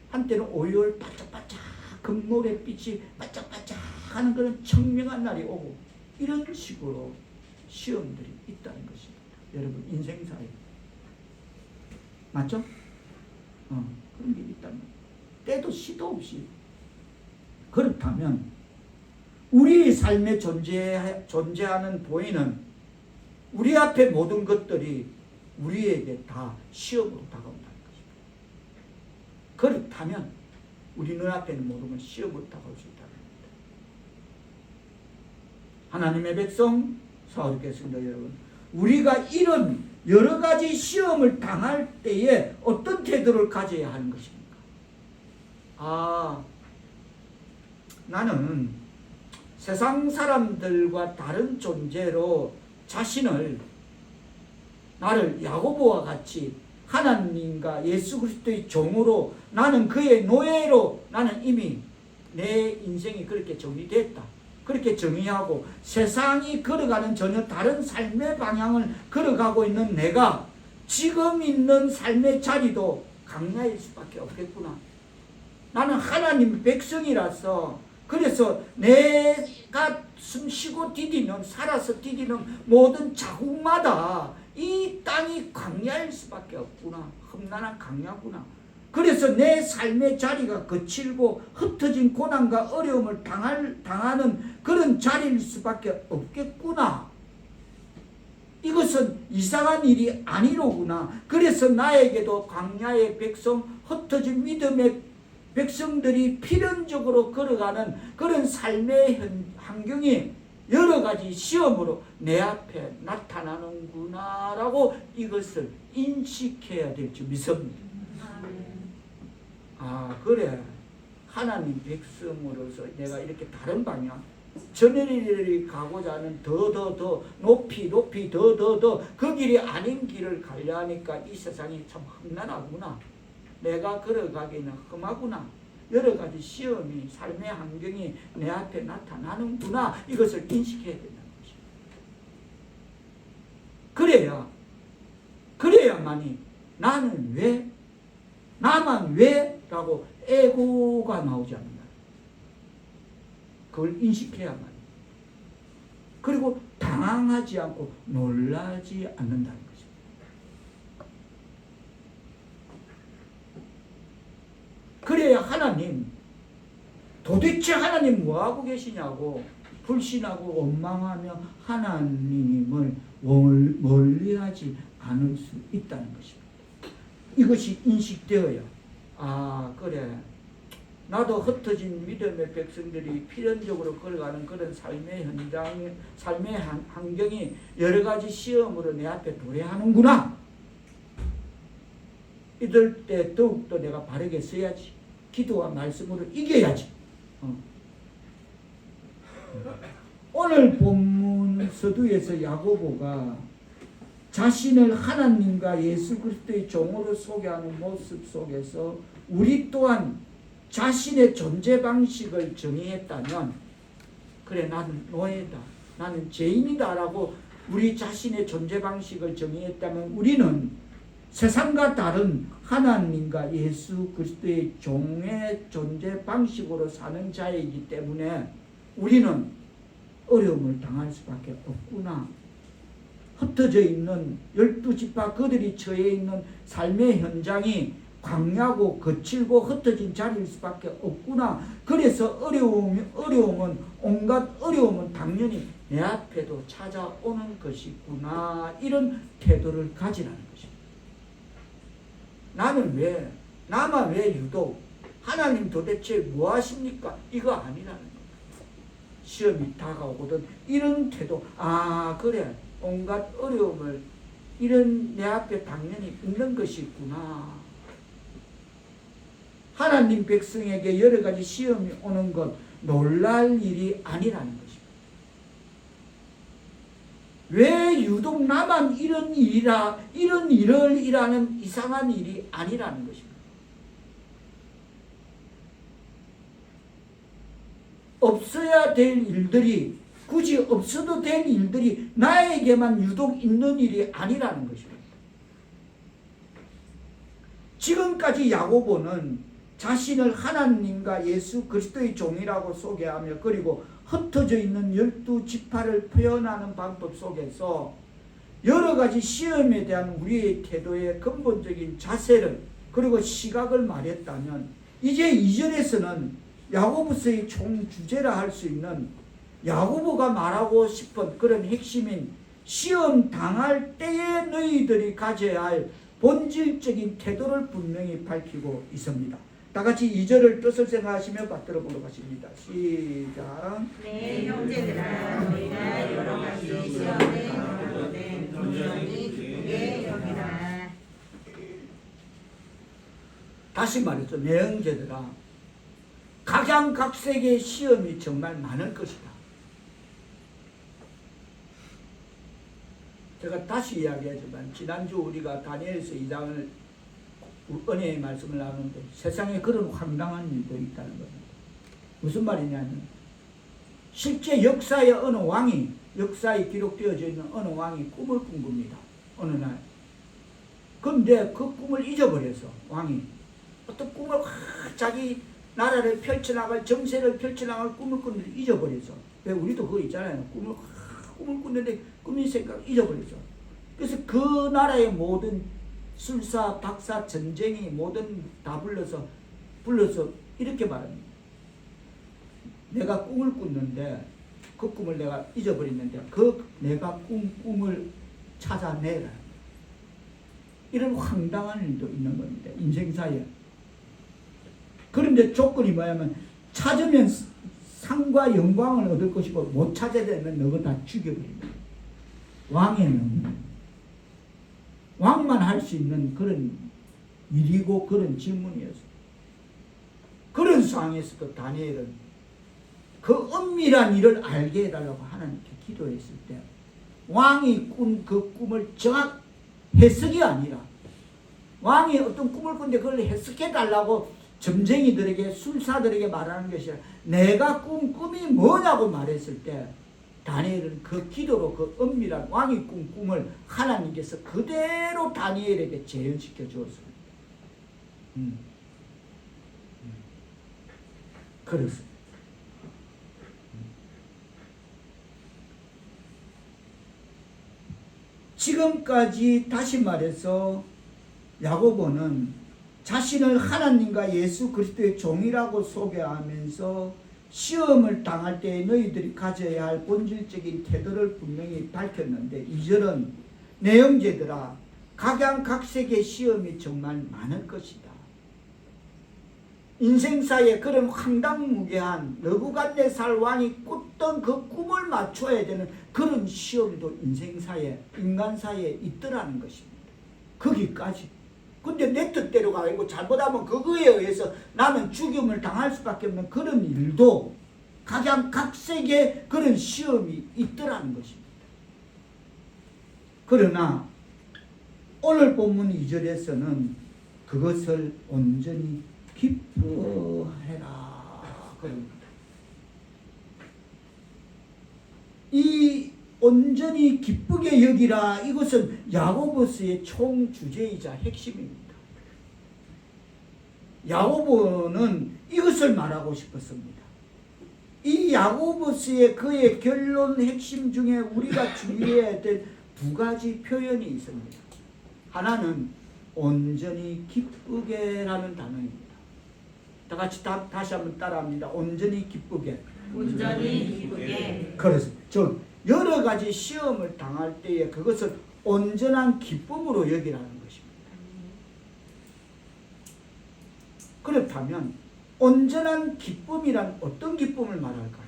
한때는 5월 반짝반짝 금모래빛이 반짝반짝 하는 그런 청명한 날이 오고 이런 식으로 시험들이 있다는 것입니다. 여러분 인생사에 맞죠? 그런 게 있다는 거예요. 때도 시도 없이. 그렇다면 우리 삶에 존재하는 보이는 우리 앞에 모든 것들이 우리에게 다 시험으로 다가온다는 것입니다. 그렇다면 우리 눈앞에는 모든 건 시험으로 다가올 수 있다는 겁니다. 하나님의 백성 사오겠습니다. 여러분, 우리가 이런 여러 가지 시험을 당할 때에 어떤 태도를 가져야 하는 것입니까? 나는 세상 사람들과 다른 존재로 자신을 나를 야고보와 같이 하나님과 예수 그리스도의 종으로 나는 그의 노예로 나는 이미 내 인생이 그렇게 정리됐다. 그렇게 정의하고 세상이 걸어가는 전혀 다른 삶의 방향을 걸어가고 있는 내가 지금 있는 삶의 자리도 강야일 수밖에 없겠구나. 나는 하나님 백성이라서 그래서 내가 숨쉬고 디디는 살아서 디디는 모든 자국마다 이 땅이 광야일 수밖에 없구나. 험난한 광야구나. 그래서 내 삶의 자리가 거칠고 흩어진 고난과 어려움을 당하는 그런 자리일 수밖에 없겠구나. 이것은 이상한 일이 아니로구나. 그래서 나에게도 광야의 백성, 흩어진 믿음의 백성들이 필연적으로 걸어가는 그런 삶의 환경이 여러 가지 시험으로 내 앞에 나타나는구나라고 이것을 인식해야 될 줄 믿습니다. 그래. 하나님 백성으로서 내가 이렇게 다른 방향, 저늘이 가고자 하는 더 높이 더 그 길이 아닌 길을 가려 하니까 이 세상이 참 험난하구나. 내가 걸어가기는 험하구나. 여러 가지 시험이 삶의 환경이 내 앞에 나타나는구나. 이것을 인식해야 된다는 것입니다. 그래야만이 나만 왜? 라고 에고가 나오지 않는다. 그걸 인식해야만. 그리고 당황하지 않고 놀라지 않는다는 것입니다. 그래야 하나님, 도대체 하나님 뭐하고 계시냐고 불신하고 원망하며 하나님을 멀리하지 않을 수 있다는 것입니다. 이것이 인식되어야 그래, 나도 흩어진 믿음의 백성들이 필연적으로 걸어가는 그런 삶의 환경이 여러 가지 시험으로 내 앞에 도래하는구나. 이럴 때 더욱더 내가 바르게 써야지. 기도와 말씀으로 이겨야지. 오늘 본문 서두에서 야고보가 자신을 하나님과 예수 그리스도의 종으로 소개하는 모습 속에서 우리 또한 자신의 존재 방식을 정의했다면, 그래 나는 노예다, 나는 죄인이다 라고 우리 자신의 존재 방식을 정의했다면 우리는 세상과 다른 하나님과 예수 그리스도의 종의 존재 방식으로 사는 자이기 때문에 우리는 어려움을 당할 수밖에 없구나. 흩어져 있는 12지파 그들이 처해 있는 삶의 현장이 광야고 거칠고 흩어진 자리일 수밖에 없구나. 그래서 어려움은 온갖 어려움은 당연히 내 앞에도 찾아오는 것이구나. 이런 태도를 가지라는 것입니다. 나만 왜 유독 하나님 도대체 뭐 하십니까? 이거 아니라는 겁니다. 시험이 다가오거든 이런 태도, 그래 온갖 어려움을 이런 내 앞에 당연히 있는 것이 있구나. 하나님 백성에게 여러 가지 시험이 오는 것 놀랄 일이 아니라는 것입니다. 왜 유독 나만 이런 일을 일하는 이상한 일이 아니라는 것입니다. 없어야 될 일들이, 굳이 없어도 될 일들이 나에게만 유독 있는 일이 아니라는 것입니다. 지금까지 야고보는 자신을 하나님과 예수 그리스도의 종이라고 소개하며, 그리고 흩어져 있는 12지파를 표현하는 방법 속에서 여러 가지 시험에 대한 우리의 태도의 근본적인 자세를, 그리고 시각을 말했다면, 이제 2절에서는 야고보서의 총 주제라 할 수 있는 야고보가 말하고 싶은 그런 핵심인 시험 당할 때에 너희들이 가져야 할 본질적인 태도를 분명히 밝히고 있습니다. 다 같이 2절을 뜻을 생각하시며 받들어 보도록 하십니다. 시작. 네, 형제들아, 너희가 여러 가지 시험에 들어오되 온전히 기쁘게 여기라. 다시 말해서 내 형제들아, 각양각색의 시험이 정말 많을 것이다. 제가 다시 이야기하지만 지난주 우리가 다니엘서 2장을 은혜의 말씀을 나누는데 세상에 그런 황당한 일도 있다는 겁니다. 무슨 말이냐면, 실제 역사의 어느 왕이, 역사에 기록되어져 있는 어느 왕이 꿈을 꾼 겁니다. 어느 날. 그런데 그 꿈을 잊어버려서 왕이 어떤 꿈을 자기 나라를 펼쳐나갈, 정세를 펼쳐나갈 꿈을 꿨는데 잊어버려서, 왜 우리도 그거 있잖아요. 꿈을 꿨는데 꿈이 생각 잊어버려서. 그래서 그 나라의 모든 술사, 박사, 전쟁이 모든 다 불러서 이렇게 말합니다. 내가 꿈을 꿨는데 그 꿈을 내가 잊어버렸는데 그 내가 꾼 꿈을 찾아내라. 이런 황당한 일도 있는 겁니다. 인생사에. 그런데 조건이 뭐냐면, 찾으면 상과 영광을 얻을 것이고 못 찾아야 되면 너가 다 죽여버립니다. 왕에는 왕만 할 수 있는 그런 일이고 그런 질문이었어요. 그런 상황에서도 다니엘은 그 은밀한 일을 알게 해달라고 하나님께 기도했을 때, 왕이 꾼 그 꿈을 정확 해석이 아니라, 왕이 어떤 꿈을 꾼데 그걸 해석해달라고 점쟁이들에게, 술사들에게 말하는 것이 아니라 내가 꾼 꿈이 뭐냐고 말했을 때, 다니엘은 그 기도로 그 은밀한 왕이 꾼 꿈을 하나님께서 그대로 다니엘에게 재현시켜 주었습니다. 그렇습니다. 지금까지 다시 말해서 야고보는 자신을 하나님과 예수 그리스도의 종이라고 소개하면서 시험을 당할 때 너희들이 가져야 할 본질적인 태도를 분명히 밝혔는데, 2절은 내 형제들아, 각양각색의 시험이 정말 많을 것이다. 인생사에 그런 황당무계한 너부갓네살 왕이 꿨던 그 꿈을 맞춰야 되는 그런 시험도 인생사에, 인간사에 있더라는 것입니다. 거기까지. 근데 내 뜻대로 가고 잘못하면 그거에 의해서 나는 죽임을 당할 수밖에 없는 그런 일도 각양각색의 그런 시험이 있더라는 것입니다. 그러나 오늘 본문 2절에서는 그것을 온전히 기뻐해라 그럽니다. 이 온전히 기쁘게 여기라, 이것은 야고보서의 총 주제이자 핵심입니다. 야고보는 이것을 말하고 싶었습니다. 이 야고보서의 그의 결론 핵심 중에 우리가 주의해야 될 두 가지 표현이 있습니다. 하나는 온전히 기쁘게라는 단어입니다. 다 같이 다시 한번 따라합니다. 온전히 기쁘게. 온전히 기쁘게. 그렇습니다. 즉 여러 가지 시험을 당할 때에 그것을 온전한 기쁨으로 여기라는 것입니다. 그렇다면 온전한 기쁨이란 어떤 기쁨을 말할까요?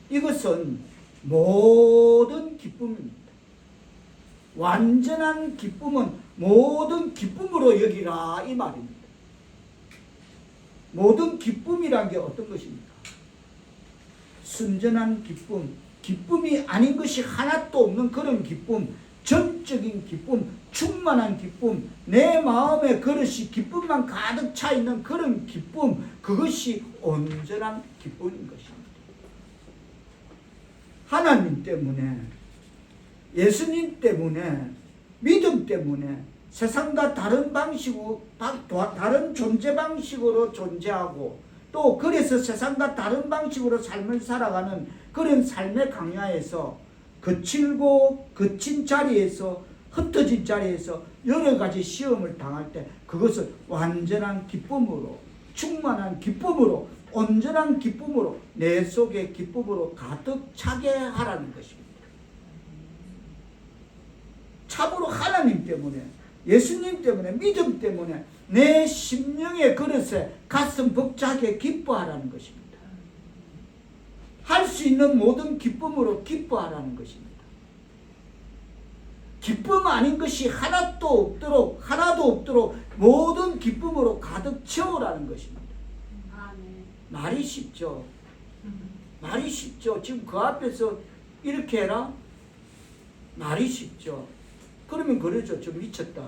이것은 모든 기쁨입니다. 완전한 기쁨은 모든 기쁨으로 여기라 이 말입니다. 모든 기쁨이란 게 어떤 것입니까? 순전한 기쁨, 기쁨이 아닌 것이 하나도 없는 그런 기쁨, 전적인 기쁨, 충만한 기쁨, 내 마음의 그릇이 기쁨만 가득 차 있는 그런 기쁨, 그것이 온전한 기쁨인 것입니다. 하나님 때문에, 예수님 때문에, 믿음 때문에 세상과 다른 방식으로, 다른 존재 방식으로 존재하고, 또 그래서 세상과 다른 방식으로 삶을 살아가는 그런 삶의 강야에서 거칠고 거친 자리에서, 흩어진 자리에서 여러 가지 시험을 당할 때 그것을 완전한 기쁨으로, 충만한 기쁨으로, 온전한 기쁨으로, 내 속의 기쁨으로 가득 차게 하라는 것입니다. 참으로 하나님 때문에, 예수님 때문에, 믿음 때문에 내 심령의 그릇에 가슴 벅차게 기뻐하라는 것입니다. 할 수 있는 모든 기쁨으로 기뻐하라는 것입니다. 기쁨 아닌 것이 하나도 없도록 모든 기쁨으로 가득 채우라는 것입니다. 말이 쉽죠. 말이 쉽죠. 지금 그 앞에서 이렇게 해라? 말이 쉽죠. 그러면 그러죠. 저 미쳤다.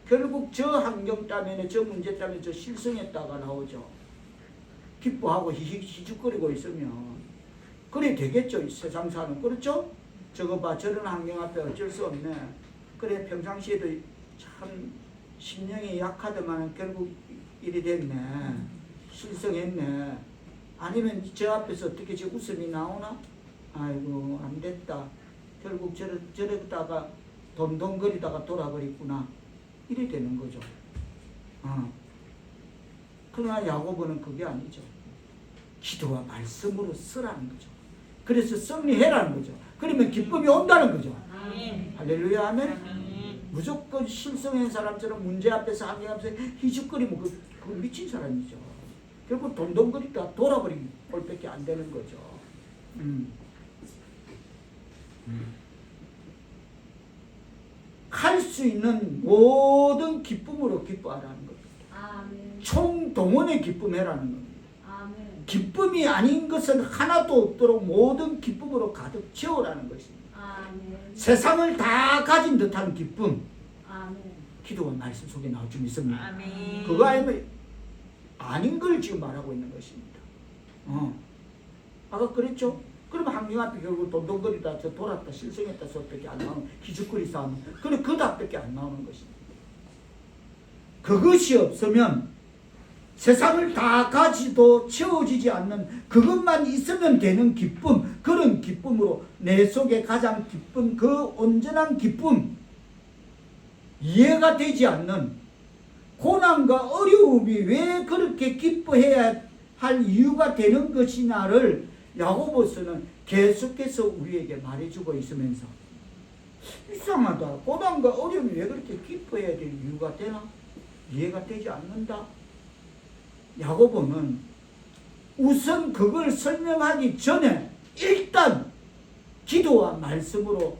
결국 저 환경 때문에, 저 문제 때문에 저 실성했다가 나오죠. 기뻐하고 희죽거리고 있으면 그래 되겠죠. 세상 사는. 그렇죠? 저거 봐, 저런 환경 앞에 어쩔 수 없네. 그래 평상시에도 참 심령이 약하더만 결국 이리 됐네. 실성했네. 아니면 저 앞에서 어떻게 저 웃음이 나오나? 아이고 안 됐다. 결국 저러다가 돈돈거리다가 돌아버렸구나. 이래 되는 거죠. 그러나 야고보는 그게 아니죠. 기도와 말씀으로 쓰라는 거죠. 그래서 승리해라는 거죠. 그러면 기쁨이 온다는 거죠. 할렐루야 아멘. 무조건 실성한 사람처럼 문제 앞에서 환경 앞에서 희죽거리면 그 미친 사람이죠. 결국 돈돈거리다 돌아버린 꼴밖에 안 되는 거죠. 할 수 있는 모든 기쁨으로 기뻐하라는 겁니다. 아멘. 총동원의 기쁨해라는 겁니다. 아멘. 기쁨이 아닌 것은 하나도 없도록 모든 기쁨으로 가득 채우라는 것입니다. 아멘. 세상을 다 가진 듯한 기쁨. 아멘. 기도와 말씀 속에 나올 줄 믿습니다. 아멘. 그거 아니면 아닌 걸 지금 말하고 있는 것입니다. 아까 그랬죠? 그럼 환경 앞에 결국 돈돈거리다, 저 돌았다, 실성했다, 저밖에 안 나오는, 희죽거리 싸움. 그래, 그 답밖에 안 나오는 것입니다. 그것이 없으면 세상을 다 가지도 채워지지 않는 그것만 있으면 되는 기쁨, 그런 기쁨으로 내 속에 가장 기쁜 그 온전한 기쁨, 이해가 되지 않는 고난과 어려움이 왜 그렇게 기뻐해야 할 이유가 되는 것이냐를 야고보서는 계속해서 우리에게 말해주고 있으면서 이상하다. 고난과 어려움이 왜 그렇게 기뻐해야 될 이유가 되나? 이해가 되지 않는다. 야고보는 우선 그걸 설명하기 전에 일단 기도와 말씀으로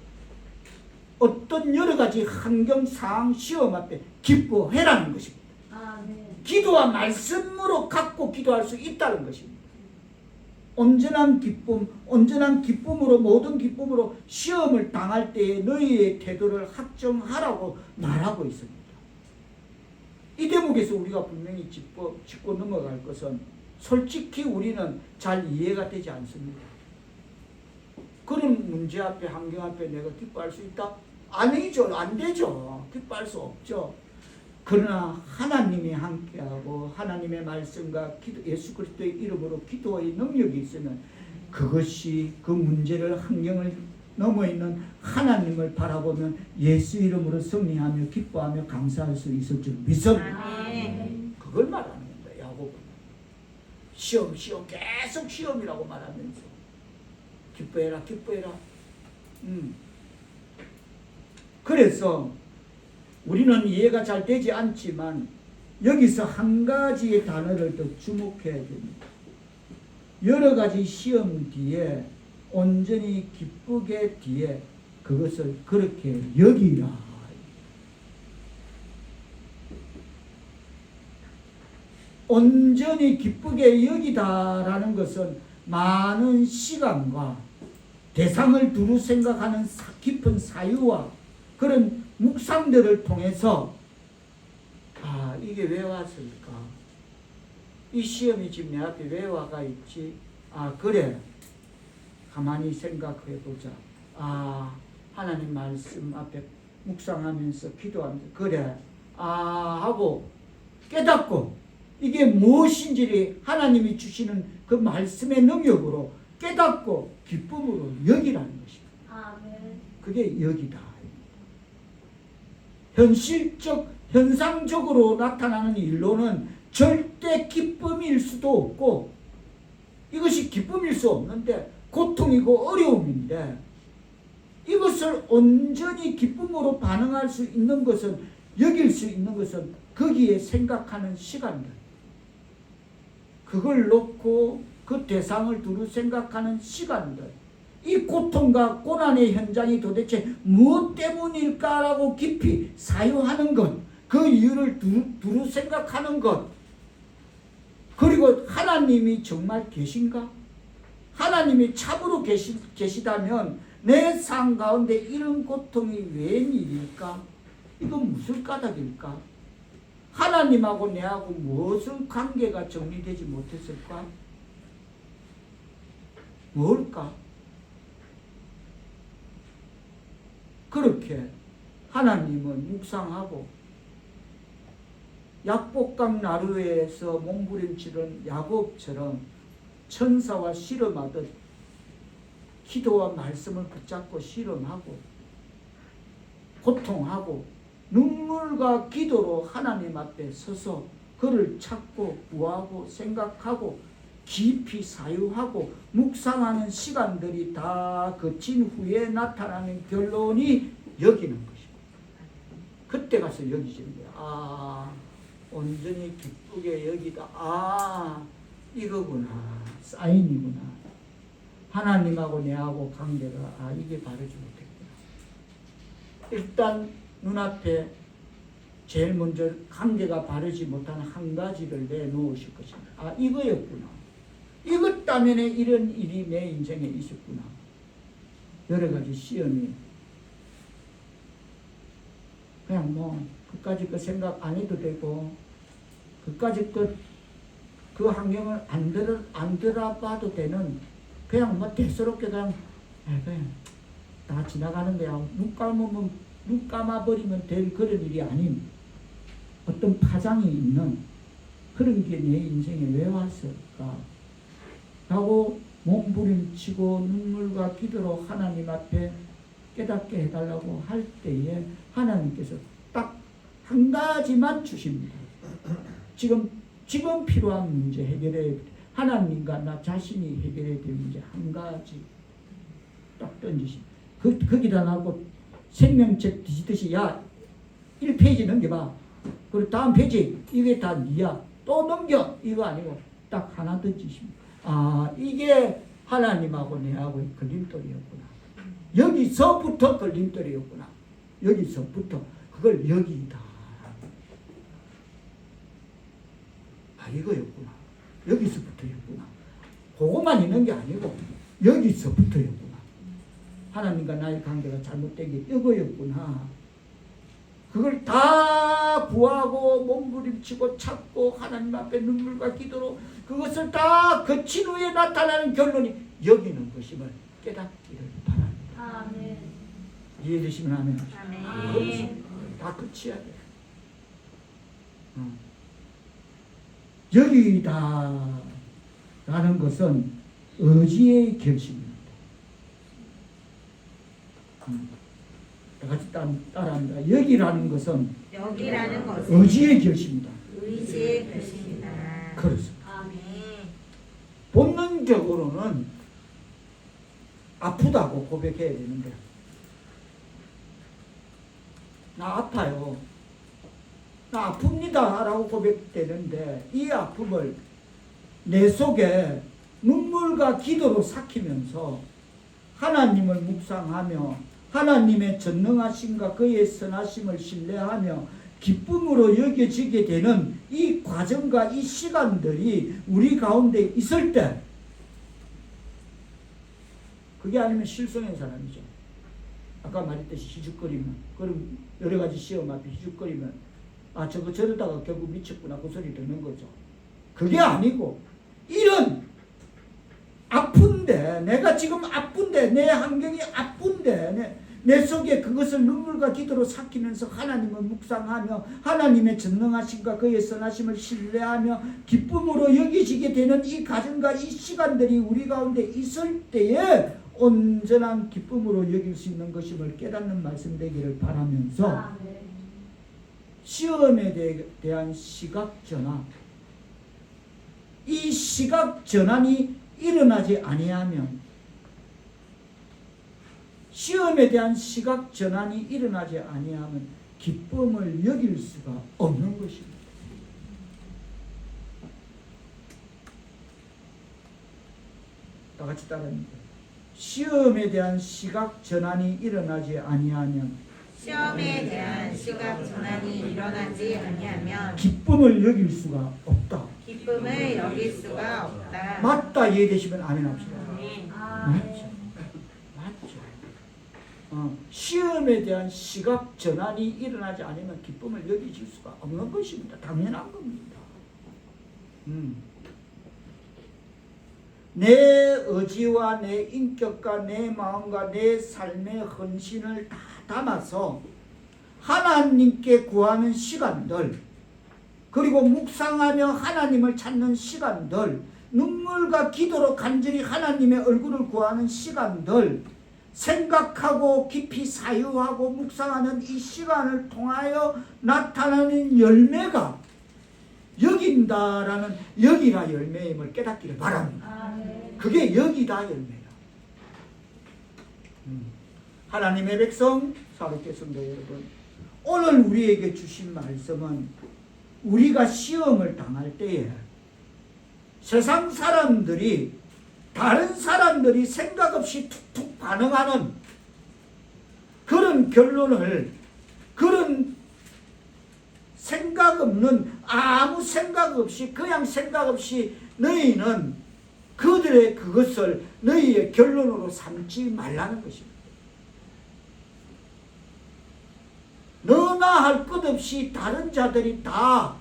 어떤 여러 가지 환경, 상황, 시험 앞에 기뻐해라는 것입니다. 아멘. 기도와 말씀으로 갖고 기도할 수 있다는 것입니다. 온전한 기쁨, 온전한 기쁨으로, 모든 기쁨으로 시험을 당할 때에 너희의 태도를 확정하라고 말하고 있습니다. 이 대목에서 우리가 분명히 짚고 넘어갈 것은 솔직히 우리는 잘 이해가 되지 않습니다. 그런 문제 앞에, 환경 앞에 내가 기뻐할 수 있다? 아니죠. 안 되죠. 기뻐할 수 없죠. 그러나 하나님이 함께하고 하나님의 말씀과 예수 그리스도의 이름으로 기도의 능력이 있으면 그것이 그 문제를, 환경을 넘어있는 하나님을 바라보면 예수 이름으로 승리하며 기뻐하며 감사할 수 있을 줄 믿습니다. 그걸 말하는 겁니다. 야고보는 시험 계속 시험이라고 말하면서 기뻐해라. 그래서 우리는 이해가 잘 되지 않지만 여기서 한 가지의 단어를 더 주목해야 됩니다. 여러 가지 시험 뒤에 온전히 기쁘게 뒤에 그것을 그렇게 여기라. 온전히 기쁘게 여기다라는 것은 많은 시간과 대상을 두루 생각하는 깊은 사유와 그런 묵상들을 통해서 이게 왜 왔을까? 이 시험이 지금 내 앞에 왜 와가 있지? 그래. 가만히 생각해 보자. 하나님 말씀 앞에 묵상하면서 기도하면서 그래. 하고 깨닫고 이게 무엇인지를 하나님이 주시는 그 말씀의 능력으로 깨닫고 기쁨으로 여기라는 것입니다. 아멘. 그게 여기다. 현상적으로 나타나는 일로는 절대 기쁨일 수도 없고 이것이 기쁨일 수 없는데 고통이고 어려움인데 이것을 온전히 기쁨으로 반응할 수 있는 것은 여길 수 있는 것은 거기에 생각하는 시간들 그걸 놓고 그 대상을 두루 생각하는 시간들 이 고통과 고난의 현장이 도대체 무엇 때문일까라고 깊이 사유하는 것 그 이유를 두루 생각하는 것 그리고 하나님이 정말 계신가? 하나님이 참으로 계시다면 내 삶 가운데 이런 고통이 웬일일까? 이건 무슨 까닭일까? 하나님하고 내하고 무슨 관계가 정리되지 못했을까? 뭘까? 그렇게 하나님은 묵상하고 약복강 나루에서 몸부림치는 야곱처럼 천사와 씨름하듯 기도와 말씀을 붙잡고 씨름하고 고통하고 눈물과 기도로 하나님 앞에 서서 그를 찾고 구하고 생각하고 깊이 사유하고 묵상하는 시간들이 다 거친 후에 나타나는 결론이 여기는 것입니다. 그때 가서 여기지는 거야. 온전히 기쁘게 여기다. 이거구나. 사인이구나. 하나님하고 내하고 관계가 이게 바르지 못했구나. 일단 눈앞에 제일 먼저 관계가 바르지 못한 한 가지를 내놓으실 것입니다. 이거였구나. 이것 때문에 이런 일이 내 인생에 있었구나. 여러 가지 시험이 그냥 그까지 그 생각 안 해도 되고 그까지 그 환경을 안 들어봐도 되는 그냥 대수롭게 그냥 다 지나가는 거야. 눈 감아버리면 될 그런 일이 아닌 어떤 파장이 있는 그런 게 내 인생에 왜 왔을까 하고 몸부림치고 눈물과 기도로 하나님 앞에 깨닫게 해달라고 할 때에 하나님께서 딱 한 가지만 주십니다. 지금 필요한 문제 해결해 하나님과 나 자신이 해결해야 될 문제 한 가지 딱 던지십니다. 거기다 놔고 생명책 뒤지듯이 1페이지 넘겨봐. 그리고 다음 페이지 이게 다 니야. 또 넘겨. 이거 아니고 딱 하나 던지십니다. 이게 하나님하고 내하고의 걸림돌이었구나. 여기서부터 걸림돌이었구나. 여기서부터 그걸 여기다. 이거였구나. 여기서부터였구나. 그것만 있는 게 아니고 여기서부터였구나. 하나님과 나의 관계가 잘못된 게 이거였구나. 그걸 다 구하고 몸부림치고 찾고 하나님 앞에 눈물과 기도로 그것을 다 거친 후에 나타나는 결론이 여기는 것임을 깨닫기를 바랍니다. 아멘. 이해되시면 아멘. 아멘. 다 끝이야 돼. 여기다 라는 것은 의지의 결심입니다. 다 같이 따라합니다. 여기라는 것은 의지의 결심이다. 의지의 결심이다. 그렇습니다. 아멘. 본능적으로는 아프다고 고백해야 되는데 나 아파요. 나 아픕니다 라고 고백되는데 이 아픔을 내 속에 눈물과 기도로 삭히면서 하나님을 묵상하며 하나님의 전능하심과 그의 선하심을 신뢰하며 기쁨으로 여겨지게 되는 이 과정과 이 시간들이 우리 가운데 있을 때 그게 아니면 실성의 사람이죠. 아까 말했듯이 희죽거리면, 그럼 여러 가지 시험 앞에 희죽거리면 아 저거 저러다가 결국 미쳤구나 그 소리 듣는 거죠. 그게 아니고 이런 아픈데 내가 지금 아픈데 내 환경이 아픈데 내 속에 그것을 눈물과 기도로 삭히면서 하나님을 묵상하며 하나님의 전능하심과 그의 선하심을 신뢰하며 기쁨으로 여기시게 되는 이 가정과 이 시간들이 우리 가운데 있을 때에 온전한 기쁨으로 여길 수 있는 것임을 깨닫는 말씀 되기를 바라면서 시험에 대한 시각전환, 이 시각전환이 일어나지 아니하면 시험에 대한 시각전환이 일어나지 아니하면 기쁨을 여길 수가 없는 것입니다. 다 같이 따라합니다. 시험에 대한 시각전환이 일어나지 아니하면 시험에 대한 시각 전환이 일어나지 아니하면 기쁨을 여길 수가 없다. 기쁨을 여길 수가 없다. 맞다 이해되시면 아멘 합시다. 아멘. 맞죠. 맞죠. 시험에 대한 시각 전환이 일어나지 않으면 기쁨을 여기실 수가 없는 것입니다. 당연한 겁니다. 내 의지와 내 인격과 내 마음과 내 삶의 헌신을 다 담아서 하나님께 구하는 시간들, 그리고 묵상하며 하나님을 찾는 시간들, 눈물과 기도로 간절히 하나님의 얼굴을 구하는 시간들, 생각하고 깊이 사유하고 묵상하는 이 시간을 통하여 나타나는 열매가 여긴다라는 여기라 열매임을 깨닫기를 바랍니다. 그게 여기다 열매야. 하나님의 백성, 사랑하는 성도 여러분, 오늘 우리에게 주신 말씀은 우리가 시험을 당할 때에 세상 사람들이, 다른 사람들이 생각 없이 툭툭 반응하는 그런 결론을, 그런 생각 없는, 아무 생각 없이 그냥 생각 없이 너희는 그들의 그것을 너희의 결론으로 삼지 말라는 것입니다. 너나 할 것 없이 다른 자들이 다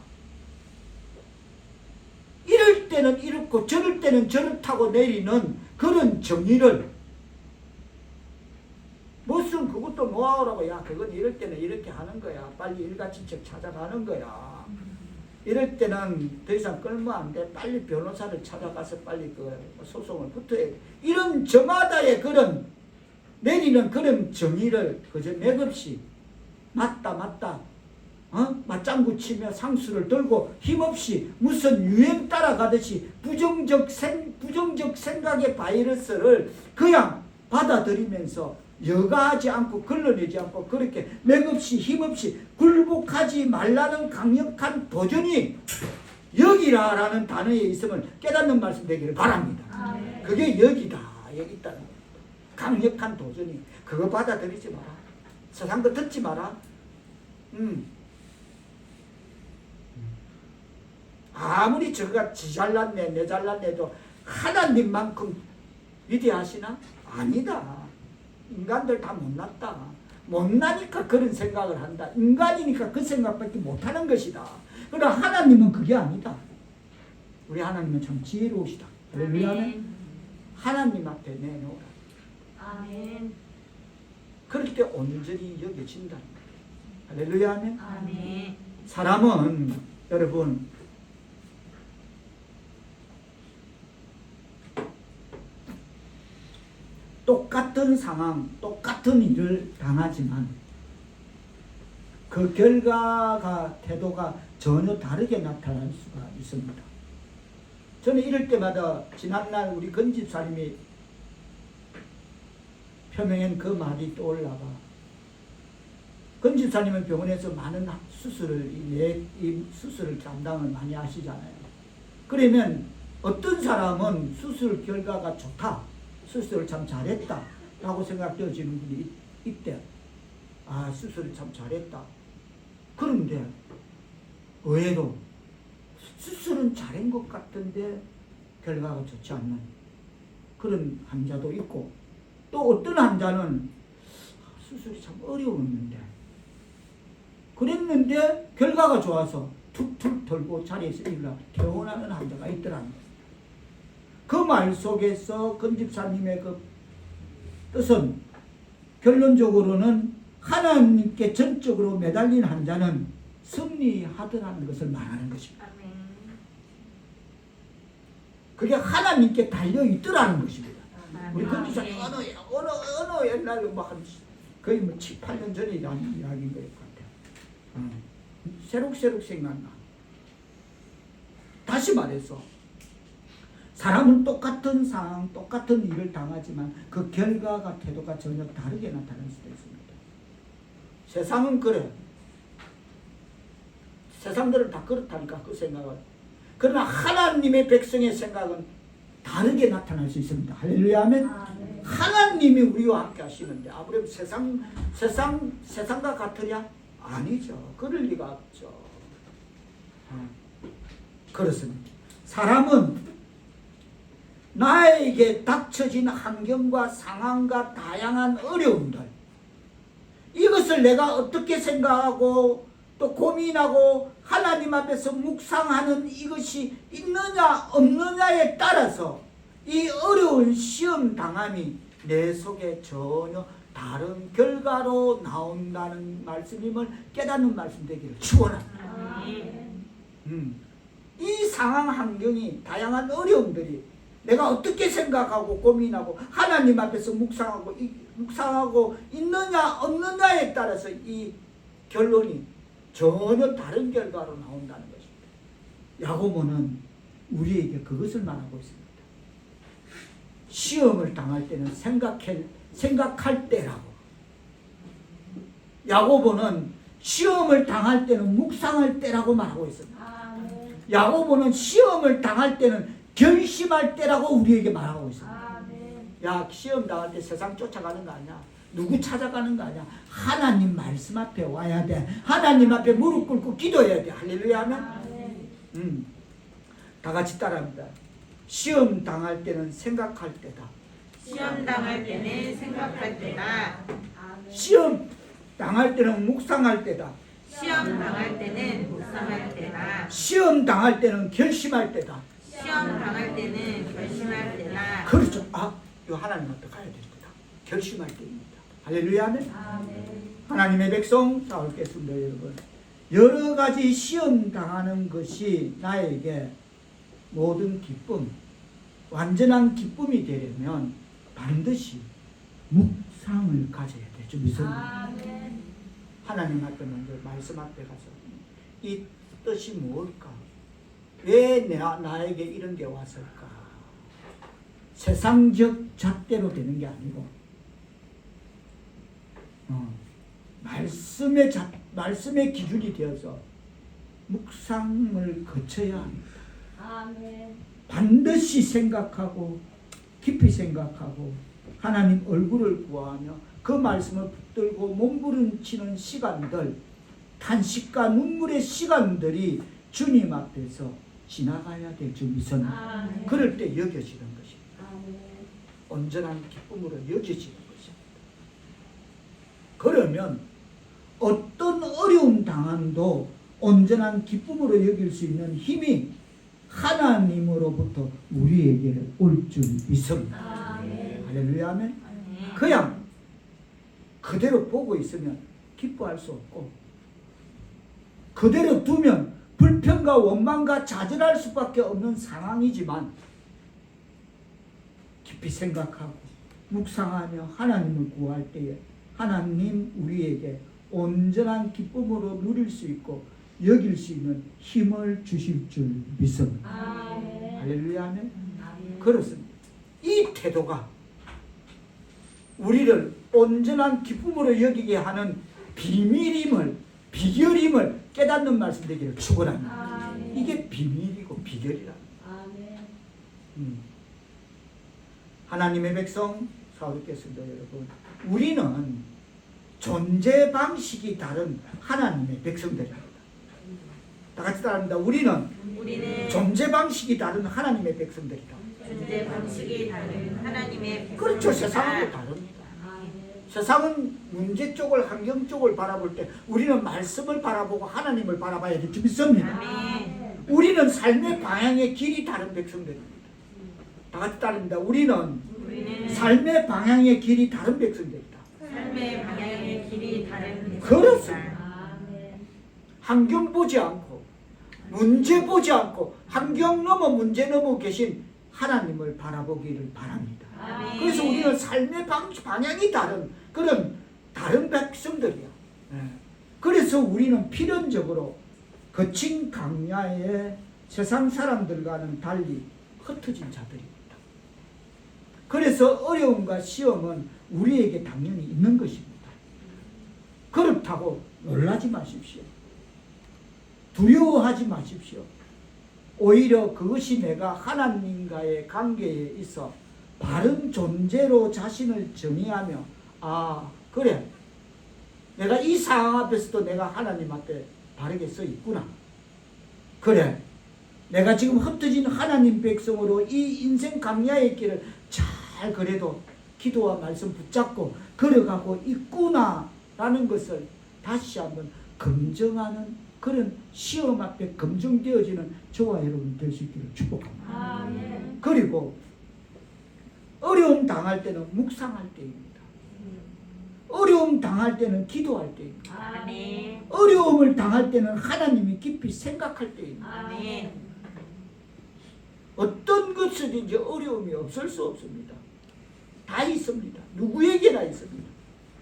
이럴 때는 이렇고 저럴 때는 저렇다고 내리는 그런 정의를, 무슨 그것도 노하우라고, 야 그건 이럴 때는 이렇게 하는 거야, 빨리 일가친척 찾아가는 거야, 이럴 때는 더 이상 끌면 안 돼, 빨리 변호사를 찾아가서 빨리 그 소송을 붙어야 돼, 이런 저마다의 그런 내리는 그런 정의를 그저 맥없이 맞다 맞장구 치며 상수를 들고 힘없이 무슨 유행 따라가듯이 부정적 생각의 바이러스를 그냥 받아들이면서 여가하지 않고 걸러내지 않고 그렇게 맥없이 힘없이 굴복하지 말라는 강력한 도전이 여기라라는 단어에 있음을 깨닫는 말씀 되기를 바랍니다. 그게 여기다, 여기 있다는 거예요. 강력한 도전이. 그거 받아들이지 마라. 세상 거 듣지 마라. 아무리 저가 지 잘났네 내 잘났네도 하나님만큼 위대하시나? 아니다. 인간들 다 못났다. 못나니까 그런 생각을 한다. 인간이니까 그 생각밖에 못하는 것이다. 그러나 하나님은 그게 아니다. 우리 하나님은 참 지혜로우시다. 할렐루야. 하나님 앞에 내놓으라. 아멘. 그럴 때 온전히 여겨진다는 거예요. 할렐루야. 아멘. 사람은 여러분 똑같은 상황, 똑같은 일을 당하지만 그 결과가, 태도가 전혀 다르게 나타날 수가 있습니다. 저는 이럴 때마다 지난날 우리 건집사님이 표명한 그 말이 떠올라가, 건집사님은 병원에서 많은 수술을, 이 수술을 담당을 많이 하시잖아요. 그러면 어떤 사람은 수술 결과가 좋다, 수술을 참 잘했다 라고 생각되어지는 분이 있대. 아, 수술을 참 잘했다. 그런데 의외로 수술은 잘한 것 같은데 결과가 좋지 않는 그런 환자도 있고, 또 어떤 환자는 수술이 참 어려웠는데 그랬는데 결과가 좋아서 툭툭 털고 자리에서 일어나 퇴원하는 환자가 있더라는 거예요. 그 말 속에서 건집사님의 그 뜻은 결론적으로는 하나님께 전적으로 매달린 환자는 승리하더라는 것을 말하는 것입니다. 아멘. 그게 하나님께 달려있더라는 것입니다. 우리 아멘. 건집사님 어느 옛날에 한 거의 7, 8년 전에 이야기인 것 같아요. 새록새록 생각나. 다시 말해서 사람은 똑같은 상황, 똑같은 일을 당하지만 그 결과가 태도가 전혀 다르게 나타날 수도 있습니다. 세상은 그래. 세상들은 다 그렇다니까 그 생각은. 그러나 하나님의 백성의 생각은 다르게 나타날 수 있습니다. 할렐루야 아멘. 하나님이 우리와 함께 하시는데 아무래도 세상과 같으랴? 아니죠. 그럴 리가 없죠. 그렇습니다. 사람은 나에게 닥쳐진 환경과 상황과 다양한 어려움들, 이것을 내가 어떻게 생각하고 또 고민하고 하나님 앞에서 묵상하는 이것이 있느냐 없느냐에 따라서 이 어려운 시험 당함이 내 속에 전혀 다른 결과로 나온다는 말씀임을 깨닫는 말씀 되기를 축원합니다. 이 상황 환경이 다양한 어려움들이 내가 어떻게 생각하고 고민하고 하나님 앞에서 묵상하고 있느냐 없느냐에 따라서 이 결론이 전혀 다른 결과로 나온다는 것입니다. 야고보는 우리에게 그것을 말하고 있습니다. 시험을 당할 때는 생각할 때라고. 야고보는 시험을 당할 때는 묵상할 때라고 말하고 있습니다. 야고보는 시험을 당할 때는 결심할 때라고 우리에게 말하고 있습니다. 야, 시험 당할 때 세상 쫓아가는 거 아니야. 누구 찾아가는 거 아니야. 하나님 말씀 앞에 와야 돼. 하나님 앞에 무릎 꿇고 기도해야 돼. 할렐루야 하면. 다 같이 따라합니다. 시험 당할 때는 생각할 때다. 시험 당할 때는 생각할 때다. 시험 당할 때는 묵상할 때다. 시험 당할 때는 묵상할 때다. 시험 당할 때는 결심할 때다. 시험 당할 때는 결심할 때다. 그렇죠. 이거 하나님 앞에 가야 될 때다. 결심할 때입니다. 할렐루야 하면. 하나님의 백성 자 읽겠습니다. 여러분, 여러 가지 시험 당하는 것이 나에게 모든 기쁨, 완전한 기쁨이 되려면 반드시 묵상을 가져야 되죠. 믿음. 하나님 앞에 먼저 말씀 앞에 가서 이 뜻이 뭘까? 왜 나에게 이런 게 왔을까? 세상적 잣대로 되는 게 아니고 말씀의 기준이 되어서 묵상을 거쳐야 합니다. 반드시 생각하고 깊이 생각하고 하나님 얼굴을 구하며 그 말씀을 붙들고 몸부림치는 시간들, 탄식과 눈물의 시간들이 주님 앞에서 지나가야 될 줄 믿습니다. 그럴 때 여겨지는 것입니다. 온전한 기쁨으로 여겨지는 것입니다. 그러면 어떤 어려움 당함도 온전한 기쁨으로 여길 수 있는 힘이 하나님으로부터 우리에게 올 줄 믿습니다. 할렐루야 아멘. 그냥 그대로 보고 있으면 기뻐할 수 없고 그대로 두면 불평과 원망과 좌절할 수밖에 없는 상황이지만 깊이 생각하고 묵상하며 하나님을 구할 때에 하나님 우리에게 온전한 기쁨으로 누릴 수 있고 여길 수 있는 힘을 주실 줄 믿습니다. 할렐루야 아멘. 그렇습니다. 이 태도가 우리를 온전한 기쁨으로 여기게 하는 비결임을 깨닫는 말씀 되기를 축원합니다. 이게 비밀이고 비결이랍니다. 하나님의 백성 사오겠습니다. 여러분, 우리는 존재 방식이 다른 하나님의 백성들입니다. 다 같이 따라합니다. 우리는 존재 방식이 다른 하나님의 백성들이다. 존재 방식이 다른 하나님의 그렇죠. 백성입니다. 세상하고 다릅니다. 세상은 문제 쪽을, 환경 쪽을 바라볼 때 우리는 말씀을 바라보고 하나님을 바라봐야 될지 믿습니다. 아멘. 우리는 삶의 방향의 길이 다른 백성들입니다. 다 같이 따릅니다. 우리는 삶의 방향의 길이 다른 백성들이다. 삶의 방향의 길이 다른 그렇습니다. 아멘. 환경 보지 않고 문제 보지 않고 환경 넘어 문제 넘어 계신 하나님을 바라보기를 바랍니다. 아멘. 그래서 우리는 삶의 방향이 다른 그런 다른 백성들이야. 그래서 우리는 필연적으로 거친 강야에 세상 사람들과는 달리 흩어진 자들입니다. 그래서 어려움과 시험은 우리에게 당연히 있는 것입니다. 그렇다고 놀라지 마십시오. 두려워하지 마십시오. 오히려 그것이 내가 하나님과의 관계에 있어 바른 존재로 자신을 정의하며 아 그래 내가 이 상황 앞에서도 내가 하나님 앞에 바르게 서 있구나. 그래 내가 지금 흩어진 하나님 백성으로 이 인생 강야의 길을 잘 그래도 기도와 말씀 붙잡고 걸어가고 있구나 라는 것을 다시 한번 검증하는 그런 시험 앞에 검증되어지는 저와 여러분 될 수 있기를 축복합니다. 아멘. 그리고 어려움 당할 때는 묵상할 때입니다. 어려움 당할 때는 기도할 때입니다. 아멘. 어려움을 당할 때는 하나님이 깊이 생각할 때입니다. 아멘. 어떤 것이든지 어려움이 없을 수 없습니다. 다 있습니다. 누구에게나 있습니다.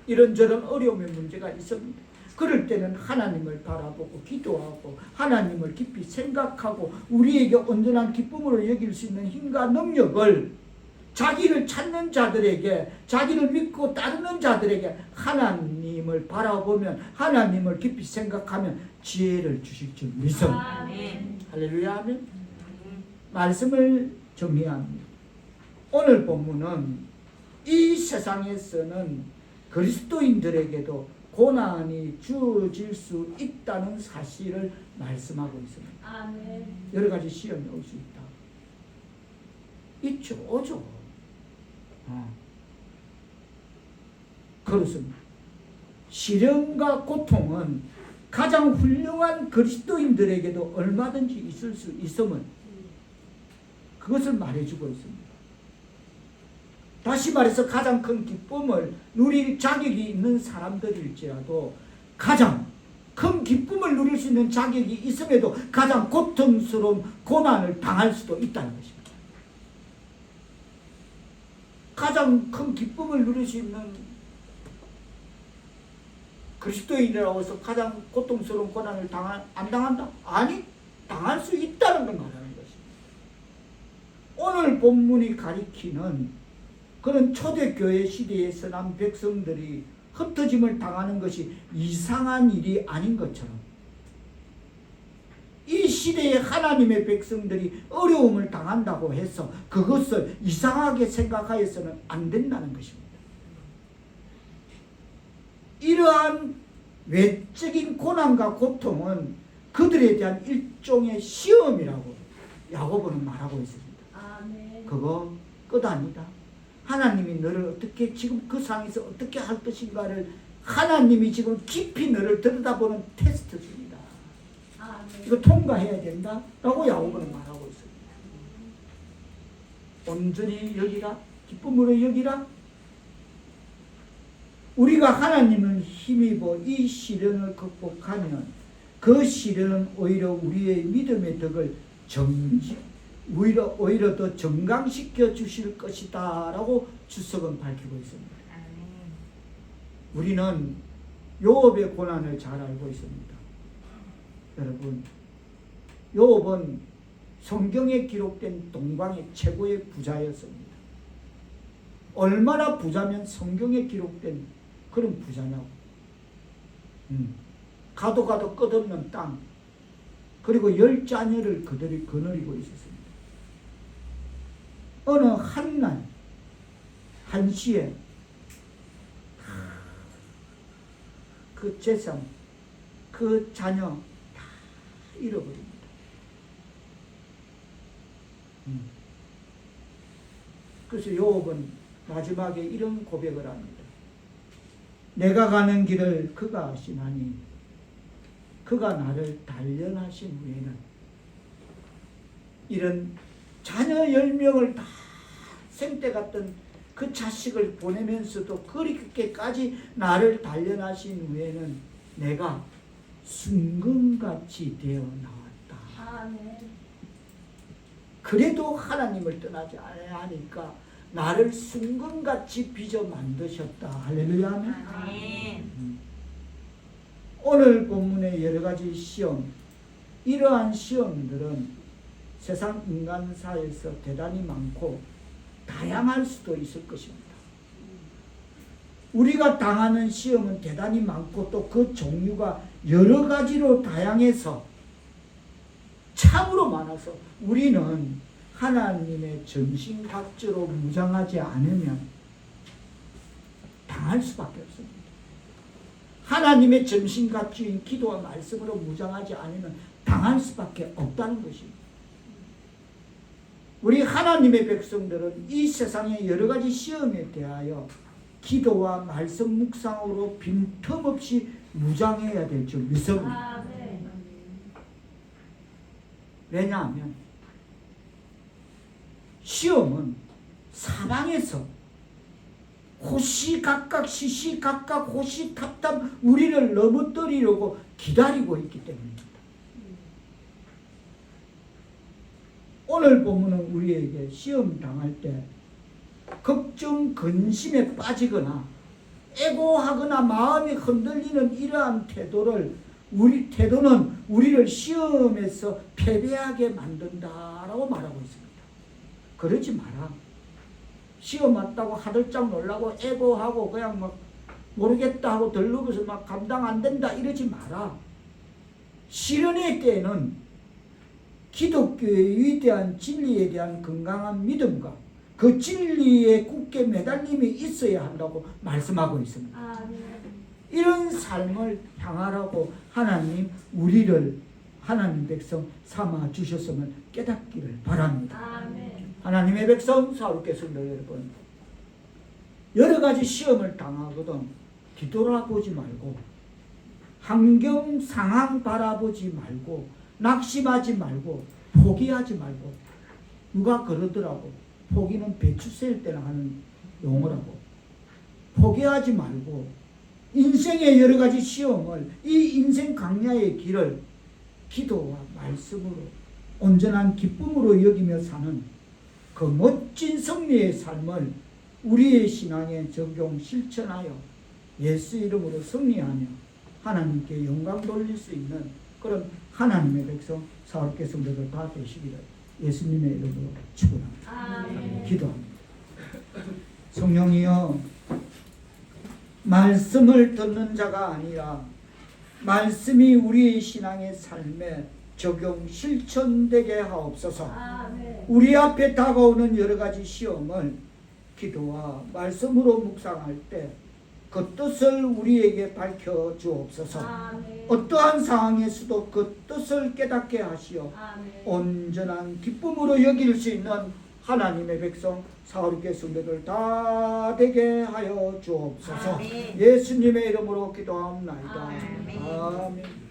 이런저런 어려움의 문제가 있습니다. 그럴 때는 하나님을 바라보고 기도하고 하나님을 깊이 생각하고 우리에게 온전한 기쁨으로 여길 수 있는 힘과 능력을 자기를 찾는 자들에게 자기를 믿고 따르는 자들에게 하나님을 바라보면 하나님을 깊이 생각하면 지혜를 주실 줄 믿습니다. 아멘. 할렐루야 하면 말씀을 정리합니다. 오늘 본문은 이 세상에서는 그리스도인들에게도 고난이 주어질 수 있다는 사실을 말씀하고 있습니다. 아멘. 여러 가지 시험이 올 수 있다. 있죠, 오죠. 그렇습니다. 시련과 고통은 가장 훌륭한 그리스도인들에게도 얼마든지 있을 수 있음을 그것을 말해주고 있습니다. 다시 말해서 가장 큰 기쁨을 누릴 자격이 있는 사람들일지라도 가장 큰 기쁨을 누릴 수 있는 자격이 있음에도 가장 고통스러운 고난을 당할 수도 있다는 것입니다. 가장 큰 기쁨을 누릴 수 있는 그리스도인이라고 해서 가장 고통스러운 고난을 안 당한다? 아니, 당할 수 있다는 걸 말하는 것입니다. 오늘 본문이 가리키는 그런 초대교회 시대의 선한 백성들이 흩어짐을 당하는 것이 이상한 일이 아닌 것처럼 이 시대의 하나님의 백성들이 어려움을 당한다고 해서 그것을 이상하게 생각하여서는 안 된다는 것입니다. 이러한 외적인 고난과 고통은 그들에 대한 일종의 시험이라고 야고보는 말하고 있습니다. 아멘. 그거 끝 아니다. 하나님이 너를 어떻게 지금 그 상황에서 어떻게 할 것인가를 하나님이 지금 깊이 너를 들여다보는 테스트 중이다. 아멘. 이거 통과해야 된다 라고 야고보는 말하고 있습니다. 온전히 여기라, 기쁨으로 여기라. 우리가 하나님을 힘입어 이 시련을 극복하면 그 시련은 오히려 우리의 믿음의 덕을 오히려 더 정강시켜 주실 것이다 라고 주석은 밝히고 있습니다. 우리는 요업의 고난을 잘 알고 있습니다. 여러분, 요업은 성경에 기록된 동방의 최고의 부자였습니다. 얼마나 부자면 성경에 기록된 그런 부자냐고. 가도 가도 끝없는 땅, 그리고 10자녀를 그들이 거느리고 있었습니다. 어느 한날 한시에 그 재산, 그 자녀 다 잃어버립니다. 그래서 욥은 마지막에 이런 고백을 합니다. 내가 가는 길을 그가 아시나니 그가 나를 단련하신 후에는, 이런 자녀 10명을 다 생때 같던 그 자식을 보내면서도 그렇게까지 나를 단련하신 후에는 내가 순금같이 되어 나왔다. 아멘. 그래도 하나님을 떠나지 않으니까 나를 순금같이 빚어 만드셨다. 할렐루야. 아멘. 오늘 본문의 여러 가지 시험, 이러한 시험들은 세상 인간사에서 대단히 많고 다양할 수도 있을 것입니다. 우리가 당하는 시험은 대단히 많고 또 그 종류가 여러 가지로 다양해서 참으로 많아서 우리는 하나님의 전신갑주로 무장하지 않으면 당할 수밖에 없습니다. 하나님의 전신갑주인 기도와 말씀으로 무장하지 않으면 당할 수밖에 없다는 것입니다. 우리 하나님의 백성들은 이 세상의 여러 가지 시험에 대하여 기도와 말씀 묵상으로 빈틈없이 무장해야 될 줄 믿습니다. 아멘. 왜냐하면 시험은 사방에서 호시각각 시시각각 호시탑탑 우리를 넘어뜨리려고 기다리고 있기 때문입니다. 오늘 본문은 우리에게 시험 당할 때 걱정 근심에 빠지거나 애고하거나 마음이 흔들리는 이러한 태도는 우리를 시험에서 패배하게 만든다라고 말하고 있습니다. 그러지 마라. 시험 왔다고 하들짝 놀라고 애고하고 그냥 막 모르겠다 하고 덜르고서 막 감당 안 된다 이러지 마라. 시련의 때에는 기독교의 위대한 진리에 대한 건강한 믿음과 그 진리에 굳게 매달림이 있어야 한다고 말씀하고 있습니다. 아멘. 이런 삶을 향하라고 하나님 우리를 하나님 백성 삼아 주셨음을 깨닫기를 바랍니다. 아멘. 하나님의 백성 사울께 성도 여러분, 여러 가지 시험을 당하거든 뒤돌아보지 말고 환경 상황 바라보지 말고 낙심하지 말고 포기하지 말고, 누가 그러더라고, 포기는 배추 셀 때나 하는 용어라고. 포기하지 말고 인생의 여러 가지 시험을, 이 인생 강야의 길을 기도와 말씀으로 온전한 기쁨으로 여기며 사는 그 멋진 승리의 삶을 우리의 신앙에 적용 실천하여 예수 이름으로 승리하며 하나님께 영광 돌릴 수 있는 그런 하나님의 백성 사울계 성도들 다 되시기를 예수님의 이름으로 축원합니다. 아멘. 기도합니다. 성령이여, 말씀을 듣는 자가 아니라 말씀이 우리의 신앙의 삶에 적용 실천되게 하옵소서. 아멘. 우리 앞에 다가오는 여러 가지 시험을 기도와 말씀으로 묵상할 때 그 뜻을 우리에게 밝혀 주옵소서. 아멘. 어떠한 상황에서도 그 뜻을 깨닫게 하시어 아멘. 온전한 기쁨으로 여길 수 있는 하나님의 백성 사울계 성도들 다 되게 하여 주옵소서. 아멘. 예수님의 이름으로 기도합니다. 아멘. 아멘.